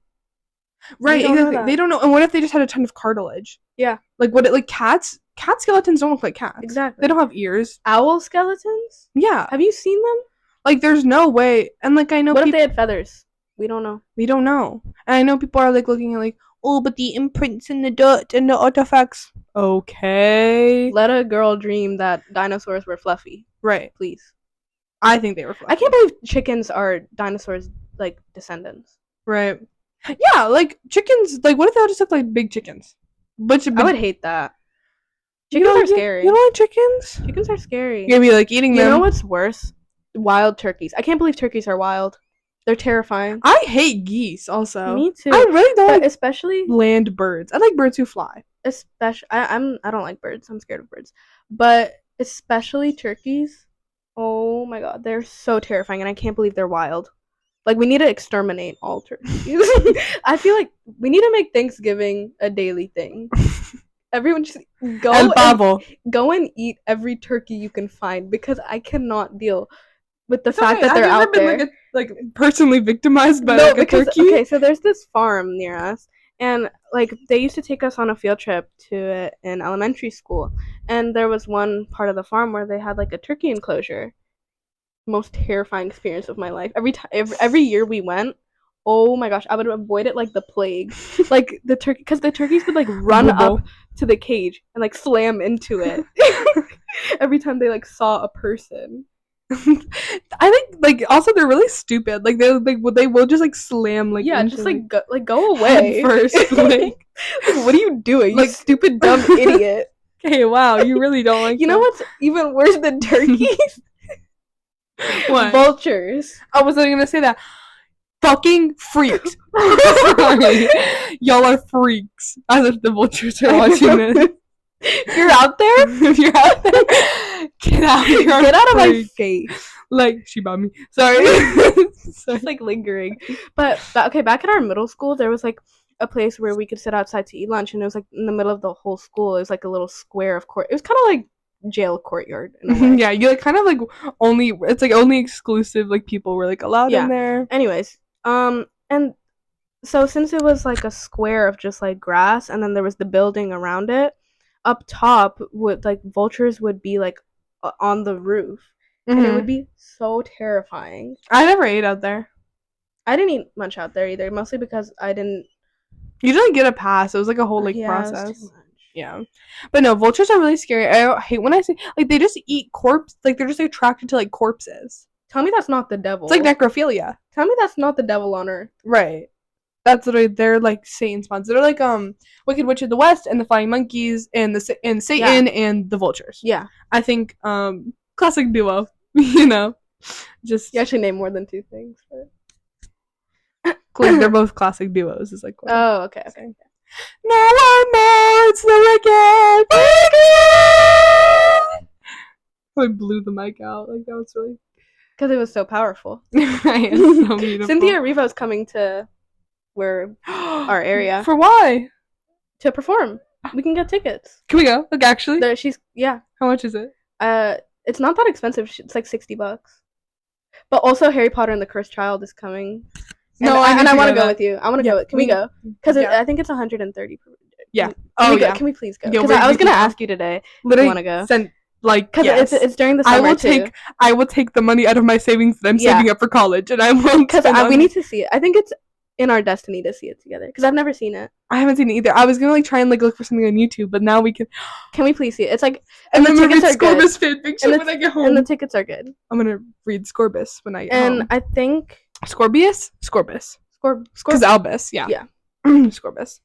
S2: Right, exactly. They don't know. And what if they just had a ton of cartilage?
S1: Yeah.
S2: Like cats? Cat skeletons don't look like cats.
S1: Exactly.
S2: They don't have ears.
S1: Owl skeletons?
S2: Yeah.
S1: Have you seen them?
S2: Like there's no way. And like I know.
S1: What if they had feathers? We don't know.
S2: And I know people are like looking at like, oh, but the imprints in the dirt and the artifacts. Okay.
S1: Let a girl dream that dinosaurs were fluffy.
S2: Right.
S1: Please.
S2: I think they were fluffy.
S1: I can't believe chickens are dinosaurs like descendants.
S2: Right. Yeah, like chickens. Like what if they all just look like big chickens?
S1: I would hate that. Chickens are scary.
S2: You don't like chickens?
S1: Chickens are scary.
S2: You're gonna be like eating them.
S1: You know what's worse? Wild turkeys. I can't believe turkeys are wild. They're terrifying.
S2: I hate geese also.
S1: Me too.
S2: I really don't like
S1: especially
S2: land birds. I like birds who fly.
S1: Especially I don't like birds. I'm scared of birds. But especially turkeys. Oh my god, they're so terrifying and I can't believe they're wild. Like we need to exterminate all turkeys. I feel like we need to make Thanksgiving a daily thing. Everyone just go and eat every turkey you can find because I cannot deal with the fact that they're out there.
S2: Been, like personally victimized by a turkey?
S1: Okay, so there's this farm near us, and like they used to take us on a field trip to it in elementary school, and there was one part of the farm where they had like a turkey enclosure. Most terrifying experience of my life. Every year we went, Oh my gosh, I would avoid it like the plague. Like the turkey, because the turkeys would like run up to the cage and like slam into it every time they like saw a person.
S2: I think like also they're really stupid. Like they will just like slam like
S1: yeah,
S2: into,
S1: just like go away
S2: first. Like
S1: what are you doing?
S2: Like
S1: you stupid dumb idiot.
S2: Okay, wow, you really don't like.
S1: You know what's even worse than turkeys?
S2: What?
S1: Vultures.
S2: I wasn't gonna say that. Fucking freaks. Sorry. Y'all are freaks. As if the vultures are watching this.
S1: If you're out there,
S2: get out.
S1: Get out of my face.
S2: Like shebami. Sorry.
S1: Just like lingering. But okay, back at our middle school, there was like a place where we could sit outside to eat lunch, and it was like in the middle of the whole school. It was like a little square of court. It was kind of like jail courtyard in a way.
S2: Yeah, you like kind of like it's like only exclusive like people were like allowed in there.
S1: Anyways, and so since it was like a square of just like grass, and then there was the building around it, up top would like vultures would be like on the roof, and it would be so terrifying.
S2: I never ate out there.
S1: I didn't eat much out there either, mostly because I didn't.
S2: You didn't get a pass. It was like a whole like process. It was too much. Yeah, but no, vultures are really scary. I hate when I say like they just eat corpse. Like they're just attracted to like corpses.
S1: Tell me that's not the devil.
S2: It's like necrophilia.
S1: Tell me that's not the devil on earth.
S2: Right. That's literally they're like Satan spawns. They're like Wicked Witch of the West and the Flying Monkeys and Satan and the vultures.
S1: Yeah.
S2: I think classic duo. You know, just
S1: you actually name more than two things. But...
S2: they're both classic duos. Is like.
S1: Oh, okay.
S2: No one knows the wicked. I blew the mic out. Like that was really.
S1: Because it was so powerful.
S2: Right, it's so beautiful.
S1: Cynthia Erivo's coming to our area.
S2: For why?
S1: To perform. We can get tickets.
S2: Can we go? Like actually?
S1: Yeah.
S2: How much is it?
S1: It's not that expensive. It's like $60. But also Harry Potter and the Cursed Child is coming. And I want to go with you. I want to go. Can we go? Because I think it's 130 per.
S2: Yeah.
S1: Can we please go? Because I was gonna ask you today. Literally, want to go? Because it's during the summer
S2: I will take the money out of my savings that I'm saving up for college, and I won't.
S1: Because we need to see it. I think it's in our destiny to see it together. Because I've never seen it.
S2: I haven't seen it either. I was gonna like try and like look for something on YouTube, but now we can.
S1: Can we please see it? It's like
S2: and then the tickets are good. Fanfiction when I get home.
S1: And the tickets are good.
S2: I'm gonna read Scorbus when I get home.
S1: And I think
S2: Scorpius. Because Albus, yeah. Scorbus.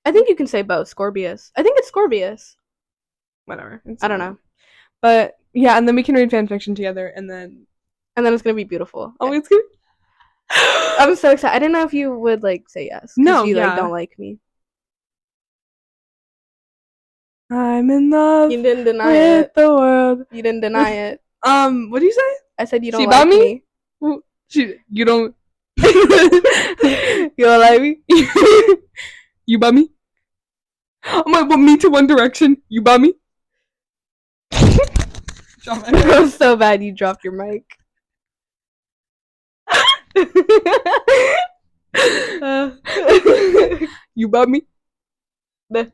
S1: I think you can say both. Scorpius. I think it's Scorpius.
S2: Whatever.
S1: I don't know.
S2: But yeah, and then we can read fanfiction together, and then
S1: it's gonna be beautiful.
S2: Oh, it's good.
S1: I'm so excited. I didn't know if you would like say yes.
S2: No,
S1: you like don't like me.
S2: I'm in love.
S1: You didn't deny
S2: with the world.
S1: You didn't deny it.
S2: What do you say?
S1: I said you don't like me.
S2: You don't.
S1: You don't like me?
S2: You bum me? Oh my, but me to One Direction. You bum me?
S1: It was so bad you dropped your mic.
S2: You bum me?
S1: That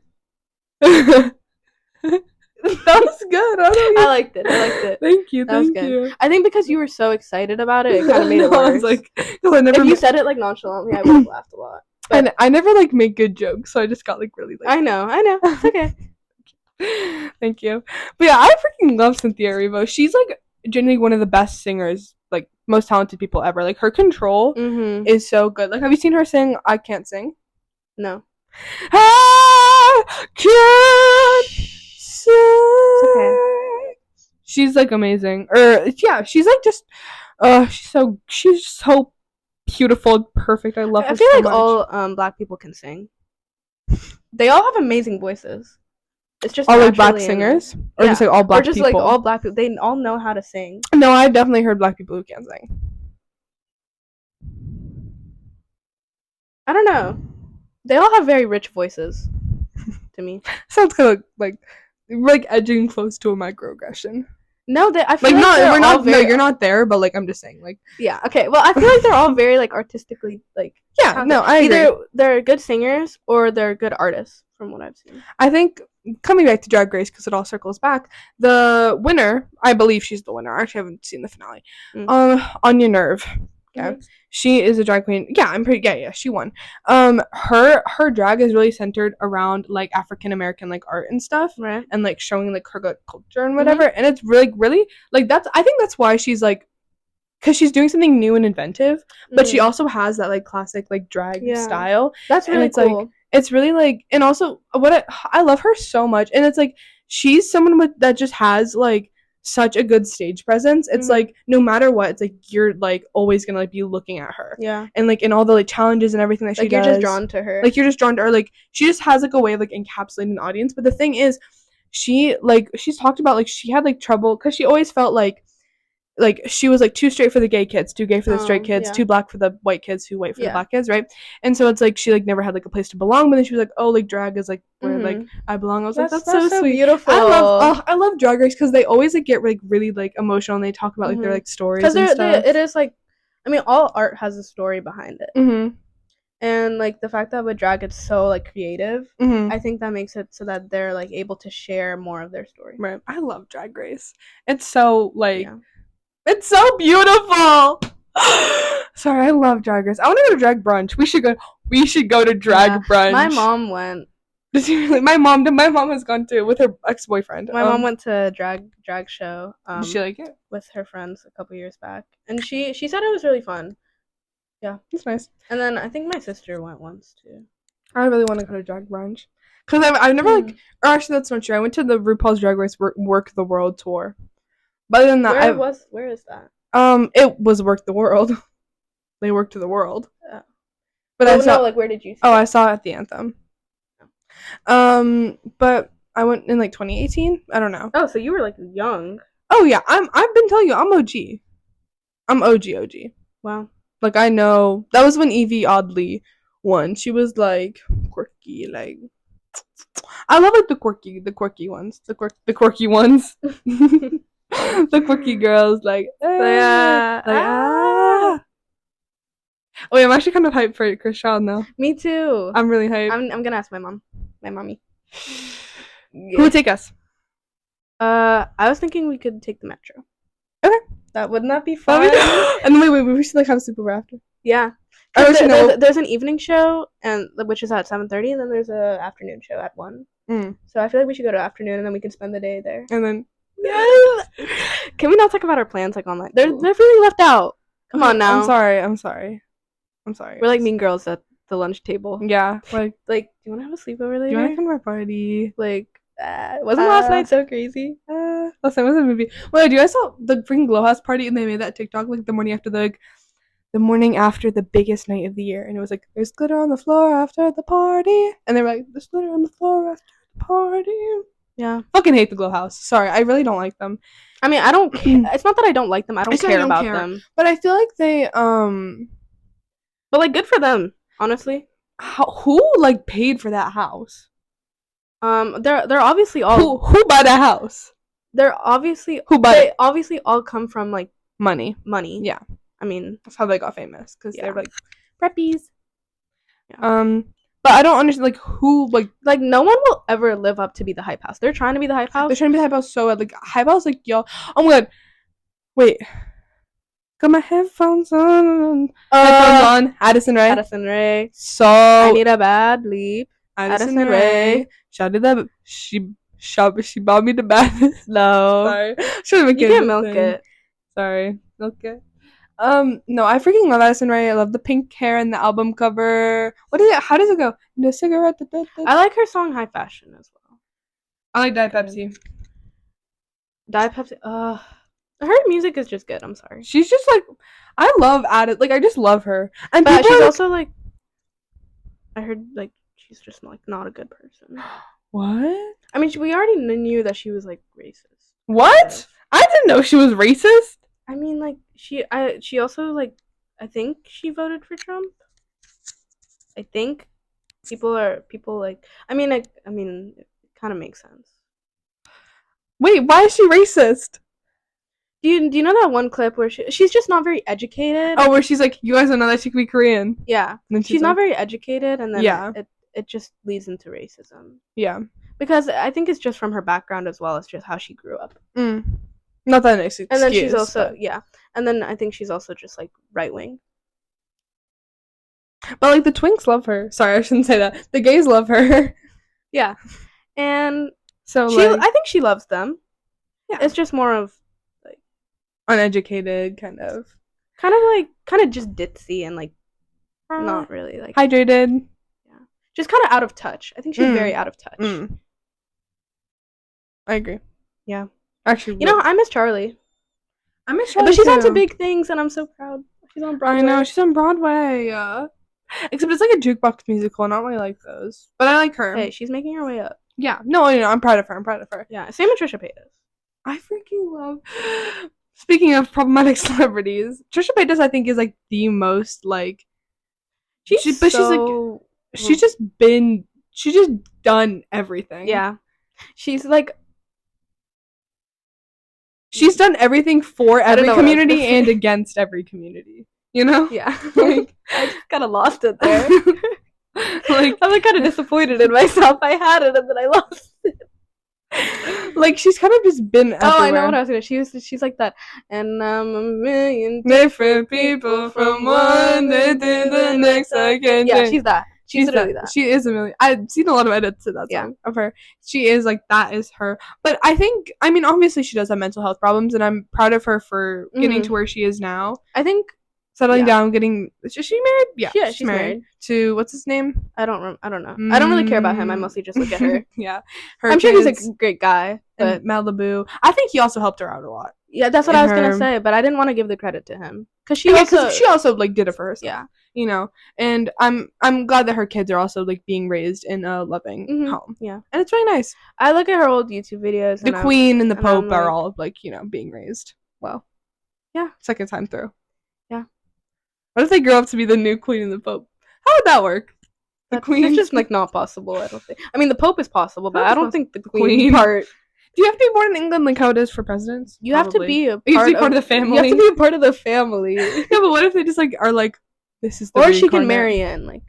S1: was good. I liked it.
S2: Thank you.
S1: That was good. I think because you were so excited about it, it kind of made it worse.
S2: I was like, if
S1: you said it like nonchalantly, I would have laughed a lot.
S2: And I never like make good jokes, so I just got like really. Like,
S1: I know. It's okay.
S2: Thank you. But yeah, I freaking love Cynthia Erivo. She's like genuinely one of the best singers, like most talented people ever. Like her control is so good. Like, have you seen her sing "I Can't Sing"?
S1: No.
S2: I can't sing. Okay. She's like amazing. Yeah, she's like just. She's so beautiful, perfect. I love her.
S1: I feel
S2: so
S1: like
S2: much.
S1: all Black people can sing. They all have amazing voices. It's just
S2: all like Black singers, or just like all Black people. Or just
S1: like all Black people. They all know how to sing.
S2: No, I've definitely heard Black people who can't sing.
S1: I don't know. They all have very rich voices. To me,
S2: sounds kind of like edging close to a microaggression.
S1: No, I feel
S2: like
S1: we're not.
S2: No, you're not there. But like, I'm just saying, like.
S1: Yeah. Okay. Well, I feel like they're all very like artistically like.
S2: Yeah. Talented. No, I agree.
S1: Either they're good singers or they're good artists, from what I've seen.
S2: I think coming back to Drag Race because it all circles back. The winner, I believe she's the winner. I actually haven't seen the finale. Anya Nerve. Okay. Mm-hmm. She is a drag queen. Yeah, I'm pretty. Yeah, she won. Her drag is really centered around like African American like art and stuff,
S1: right?
S2: And like showing like her like, culture and whatever. Mm-hmm. And it's really like that's. I think that's why she's like, because she's doing something new and inventive, but she also has that like classic like drag style.
S1: That's really
S2: it's
S1: cool.
S2: Like, it's really like, and also I love her so much, and it's like she's someone that just has like such a good stage presence. It's like no matter what, it's like you're like always gonna like be looking at her.
S1: Yeah.
S2: And like in all the like challenges and everything that she does.
S1: Like you're just drawn to her.
S2: Like you're just drawn to her. Like she just has like a way of like encapsulating an audience. But the thing is, she's talked about like she had like trouble because she always felt like she was like too straight for the gay kids, too gay for the straight kids, too black for the white kids, too white for the black kids, right? And so it's like she like never had like a place to belong, but then she was like, oh, like drag is like where like I belong. I was like, that's so sweet.
S1: Beautiful.
S2: I love Drag Race because they always like get like really like emotional and they talk about like their like stories and stuff.
S1: It is like, I mean, all art has a story behind it. And like the fact that with drag it's so like creative, I think that makes it so that they're like able to share more of their story.
S2: Right. I love Drag Race. It's so like it's so beautiful. Sorry, I love Drag Race. I want to go to drag brunch. We should go to drag brunch.
S1: My mom went.
S2: Did she really? My mom has gone too with her ex-boyfriend.
S1: My mom went to a drag show.
S2: Did she like it?
S1: With her friends a couple years back, and she said it was really fun. Yeah,
S2: it's nice.
S1: And then I think my sister went once too.
S2: I really want to go to drag brunch because I've never like. Or actually, that's not true. I went to the RuPaul's Drag Race Work the World tour. But other than that,
S1: where is that?
S2: It was Work the World. They worked to the world.
S1: Yeah.
S2: But I saw
S1: like where did you see
S2: I saw it at the Anthem. But I went in like 2018. I don't know.
S1: Oh, so you were like young.
S2: Oh yeah, I've been telling you, I'm OG. I'm OG.
S1: Wow.
S2: Like I know that was when Evie Oddly won. She was like quirky, like I love like the quirky ones. The quirky ones. The quirky girls, like, ah. Oh, yeah, I'm actually kind of hyped for Chris Child now.
S1: Me too.
S2: I'm really hyped.
S1: I'm gonna ask my mommy.
S2: Who would take us?
S1: I was thinking we could take the metro.
S2: Okay.
S1: That wouldn't that be fun?
S2: And then wait, we should like have a sleepover after.
S1: Yeah. There's an evening show which is at 7:30, and then there's a afternoon show at 1. So I feel like we should go to afternoon, and then we can spend the day there.
S2: And then
S1: can we not talk about our plans like online? They're really left out. Come on now.
S2: I'm sorry.
S1: We're like mean girls at the lunch table.
S2: Yeah. Like
S1: do you want to have a sleepover later?
S2: Do you want to come to my party?
S1: Like, wasn't last night so crazy?
S2: Last night was a movie. Well, do you guys saw the freaking Glow House party and they made that TikTok like the morning after the biggest night of the year, and it was like there's glitter on the floor after the party, and they were like there's glitter on the floor after the party. Yeah. Fucking hate the Glow House. Sorry, I really don't like them.
S1: I mean, I don't care. It's not that I don't like them. I don't care about them.
S2: But I feel like they
S1: But like good for them, honestly.
S2: Who like paid for that house?
S1: They're obviously all
S2: who bought a house?
S1: They're obviously
S2: they
S1: obviously all come from like
S2: money.
S1: Yeah. I mean,
S2: that's how they got famous because they're like
S1: preppies.
S2: Yeah. But I don't understand, like, who, like
S1: no one will ever live up to be the hype house. They're trying to be the hype house.
S2: They're trying to be the hype house so bad. Like, hype house, like, yo, oh my god. Wait. Got my headphones on. Addison Rae. So.
S1: I need a bad leap.
S2: Addison Rae. Shouted that. She bought me the baddest.
S1: No.
S2: Sorry.
S1: You can't milk it.
S2: Sorry. Milk it. No, I freaking love Addison Rae. I love the pink hair and the album cover. What is it? How does it go? The cigarette.
S1: I like her song High Fashion as well.
S2: I like Diet Pepsi.
S1: Her music is just good. I'm sorry.
S2: She's just like, I love Addison. Like, I just love her. And
S1: but she's also like, I heard like she's just like not a good person.
S2: What?
S1: I mean, we already knew that she was like racist.
S2: What? I didn't know she was racist.
S1: I mean, like she also like I think she voted for Trump. I think people like I mean it kind of makes sense.
S2: Wait, why is she racist?
S1: Do you know that one clip where she's just not very educated?
S2: Oh, where she's like, you guys don't know that she can be Korean.
S1: Yeah, and she's not very educated, and then it just leads into racism.
S2: Yeah,
S1: because I think it's just from her background as well as just how she grew up.
S2: Not that nice excuse.
S1: And then she's also And then I think she's also just like right wing.
S2: But like the twinks love her. Sorry, I shouldn't say that. The gays love her.
S1: Yeah, and
S2: so
S1: I think she loves them.
S2: Yeah,
S1: it's just more of like
S2: uneducated, kind of
S1: just ditzy and like not really like
S2: hydrated.
S1: Yeah, just kind of out of touch. I think she's very out of touch.
S2: I agree.
S1: Yeah,
S2: actually,
S1: I miss Charlie.
S2: I miss Charlie,
S1: but she's
S2: too.
S1: on to big things, and I'm so proud. She's on Broadway.
S2: I know, she's on Broadway. Except it's like a jukebox musical, and I don't really like those. But I like her.
S1: Hey, she's making her way up.
S2: Yeah, no, I'm proud of her.
S1: Yeah, same with Trisha Paytas.
S2: I freaking love. Speaking of problematic celebrities, Trisha Paytas, I think, is like the most like. She's just done everything.
S1: Yeah, she's like.
S2: She's done everything for every community and against every community. You know?
S1: Yeah. Like, I just kind of lost it there. Like, I'm like kind of disappointed in myself. I had it and then I lost it.
S2: Like, she's kind of just been everywhere.
S1: Oh, I know what I was gonna. She's like that. And I'm a million
S2: different people from one day to the next. I can't.
S1: Yeah, she's that. She's literally that.
S2: She is a million. I've seen a lot of edits to that song of her. She is like, that is her. But I think, I mean, obviously she does have mental health problems, and I'm proud of her for getting to where she is now.
S1: I think
S2: settling down, getting. Is she married?
S1: Yeah, she's married
S2: to what's his name?
S1: I don't know. I don't really care about him. I mostly just look at her.
S2: Yeah,
S1: I'm sure he's a great guy. But
S2: Malibu, I think he also helped her out a lot.
S1: Yeah, that's what I was gonna say, but I didn't want to give the credit to him because she
S2: also like did it for herself.
S1: Yeah,
S2: you know, and I'm glad that her kids are also like being raised in a loving home.
S1: Yeah,
S2: and it's really nice.
S1: I look at her old YouTube videos.
S2: The Queen and the Pope are all like being raised well.
S1: Yeah,
S2: second time through.
S1: Yeah.
S2: What if they grow up to be the new Queen and the Pope? How would that work?
S1: The Queen? It's just like not possible. I don't think. I mean, the Pope is possible, but I don't think the Queen part.
S2: Do you have to be born in England like how it is for presidents?
S1: You have to be
S2: a part of the family.
S1: You have to be a part of the family.
S2: Yeah, but what if they just like are like, this is the
S1: or she can marry in like.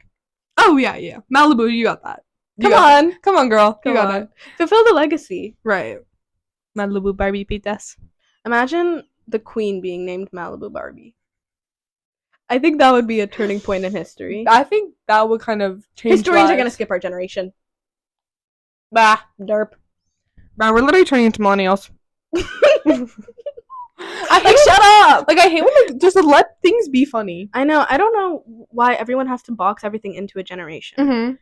S2: Oh yeah. Malibu, you got that.
S1: Come on, girl.
S2: You got it.
S1: Fulfill the legacy.
S2: Right. Malibu Barbie Pitas.
S1: Imagine the Queen being named Malibu Barbie. I think that would be a turning point in history.
S2: I think that would kind of change.
S1: Historians are gonna skip our generation. Bah, derp.
S2: Bro, we're literally turning into millennials.
S1: Shut up!
S2: Like, I hate when like just let things be funny.
S1: I know. I don't know why everyone has to box everything into a generation.
S2: Mm-hmm.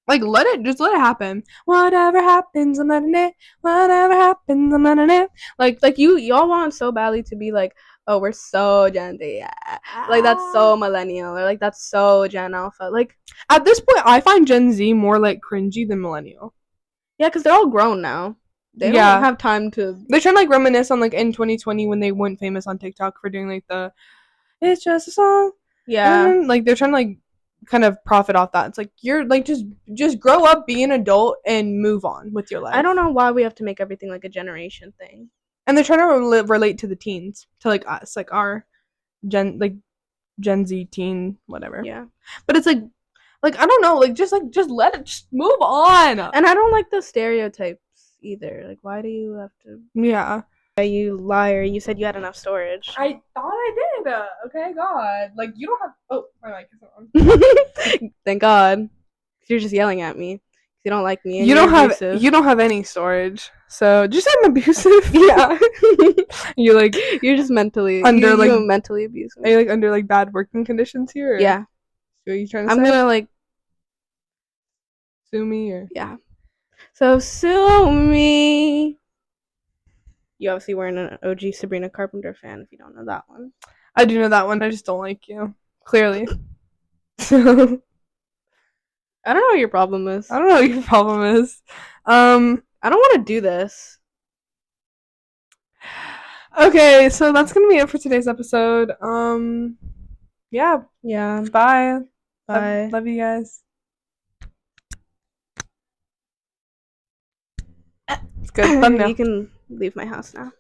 S2: Like, let it happen. Whatever happens, I'm letting it. Whatever happens, I'm letting it. Like
S1: y'all want so badly to be like, oh, we're so Gen Z. Yeah. Like, that's so millennial. Or, like, that's so Gen Alpha. Like,
S2: at this point, I find Gen Z more, like, cringy than millennial.
S1: Yeah, because they're all grown now. They don't have time to...
S2: They're trying to, like, reminisce on, like, in 2020 when they went famous on TikTok for doing, like, the... It's just a song.
S1: Yeah.
S2: And, like, they're trying to, like, kind of profit off that. It's like, you're, like, just grow up, be an adult, and move on with your life.
S1: I don't know why we have to make everything, like, a generation thing.
S2: And they're trying to relate to the teens, to like us, like our Gen Z teen, whatever.
S1: Yeah.
S2: But it's like I don't know, like just let it just move on.
S1: And I don't like the stereotypes either. Like, why do you have to?
S2: Yeah.
S1: You liar! You said you had enough storage.
S2: I thought I did. Okay, God. Like, you don't have. Oh, my mic is
S1: on. Thank God. You're just yelling at me. You don't like me. And
S2: you don't have any storage. So just I'm abusive.
S1: Yeah.
S2: You're just mentally
S1: under mentally abusive.
S2: Are you like under like bad working conditions here? Or?
S1: Yeah.
S2: So are you trying to
S1: I'm gonna like
S2: sue me or
S1: yeah. So sue me. You obviously weren't an OG Sabrina Carpenter fan if you don't know that one.
S2: I do know that one. I just don't like you. Clearly. So
S1: I don't know what your problem is.
S2: I don't know what your problem is.
S1: I don't want to do this.
S2: Okay, so that's gonna be it for today's episode. Yeah. Bye. Love you guys. It's good. Thumbnail.
S1: You can leave my house now.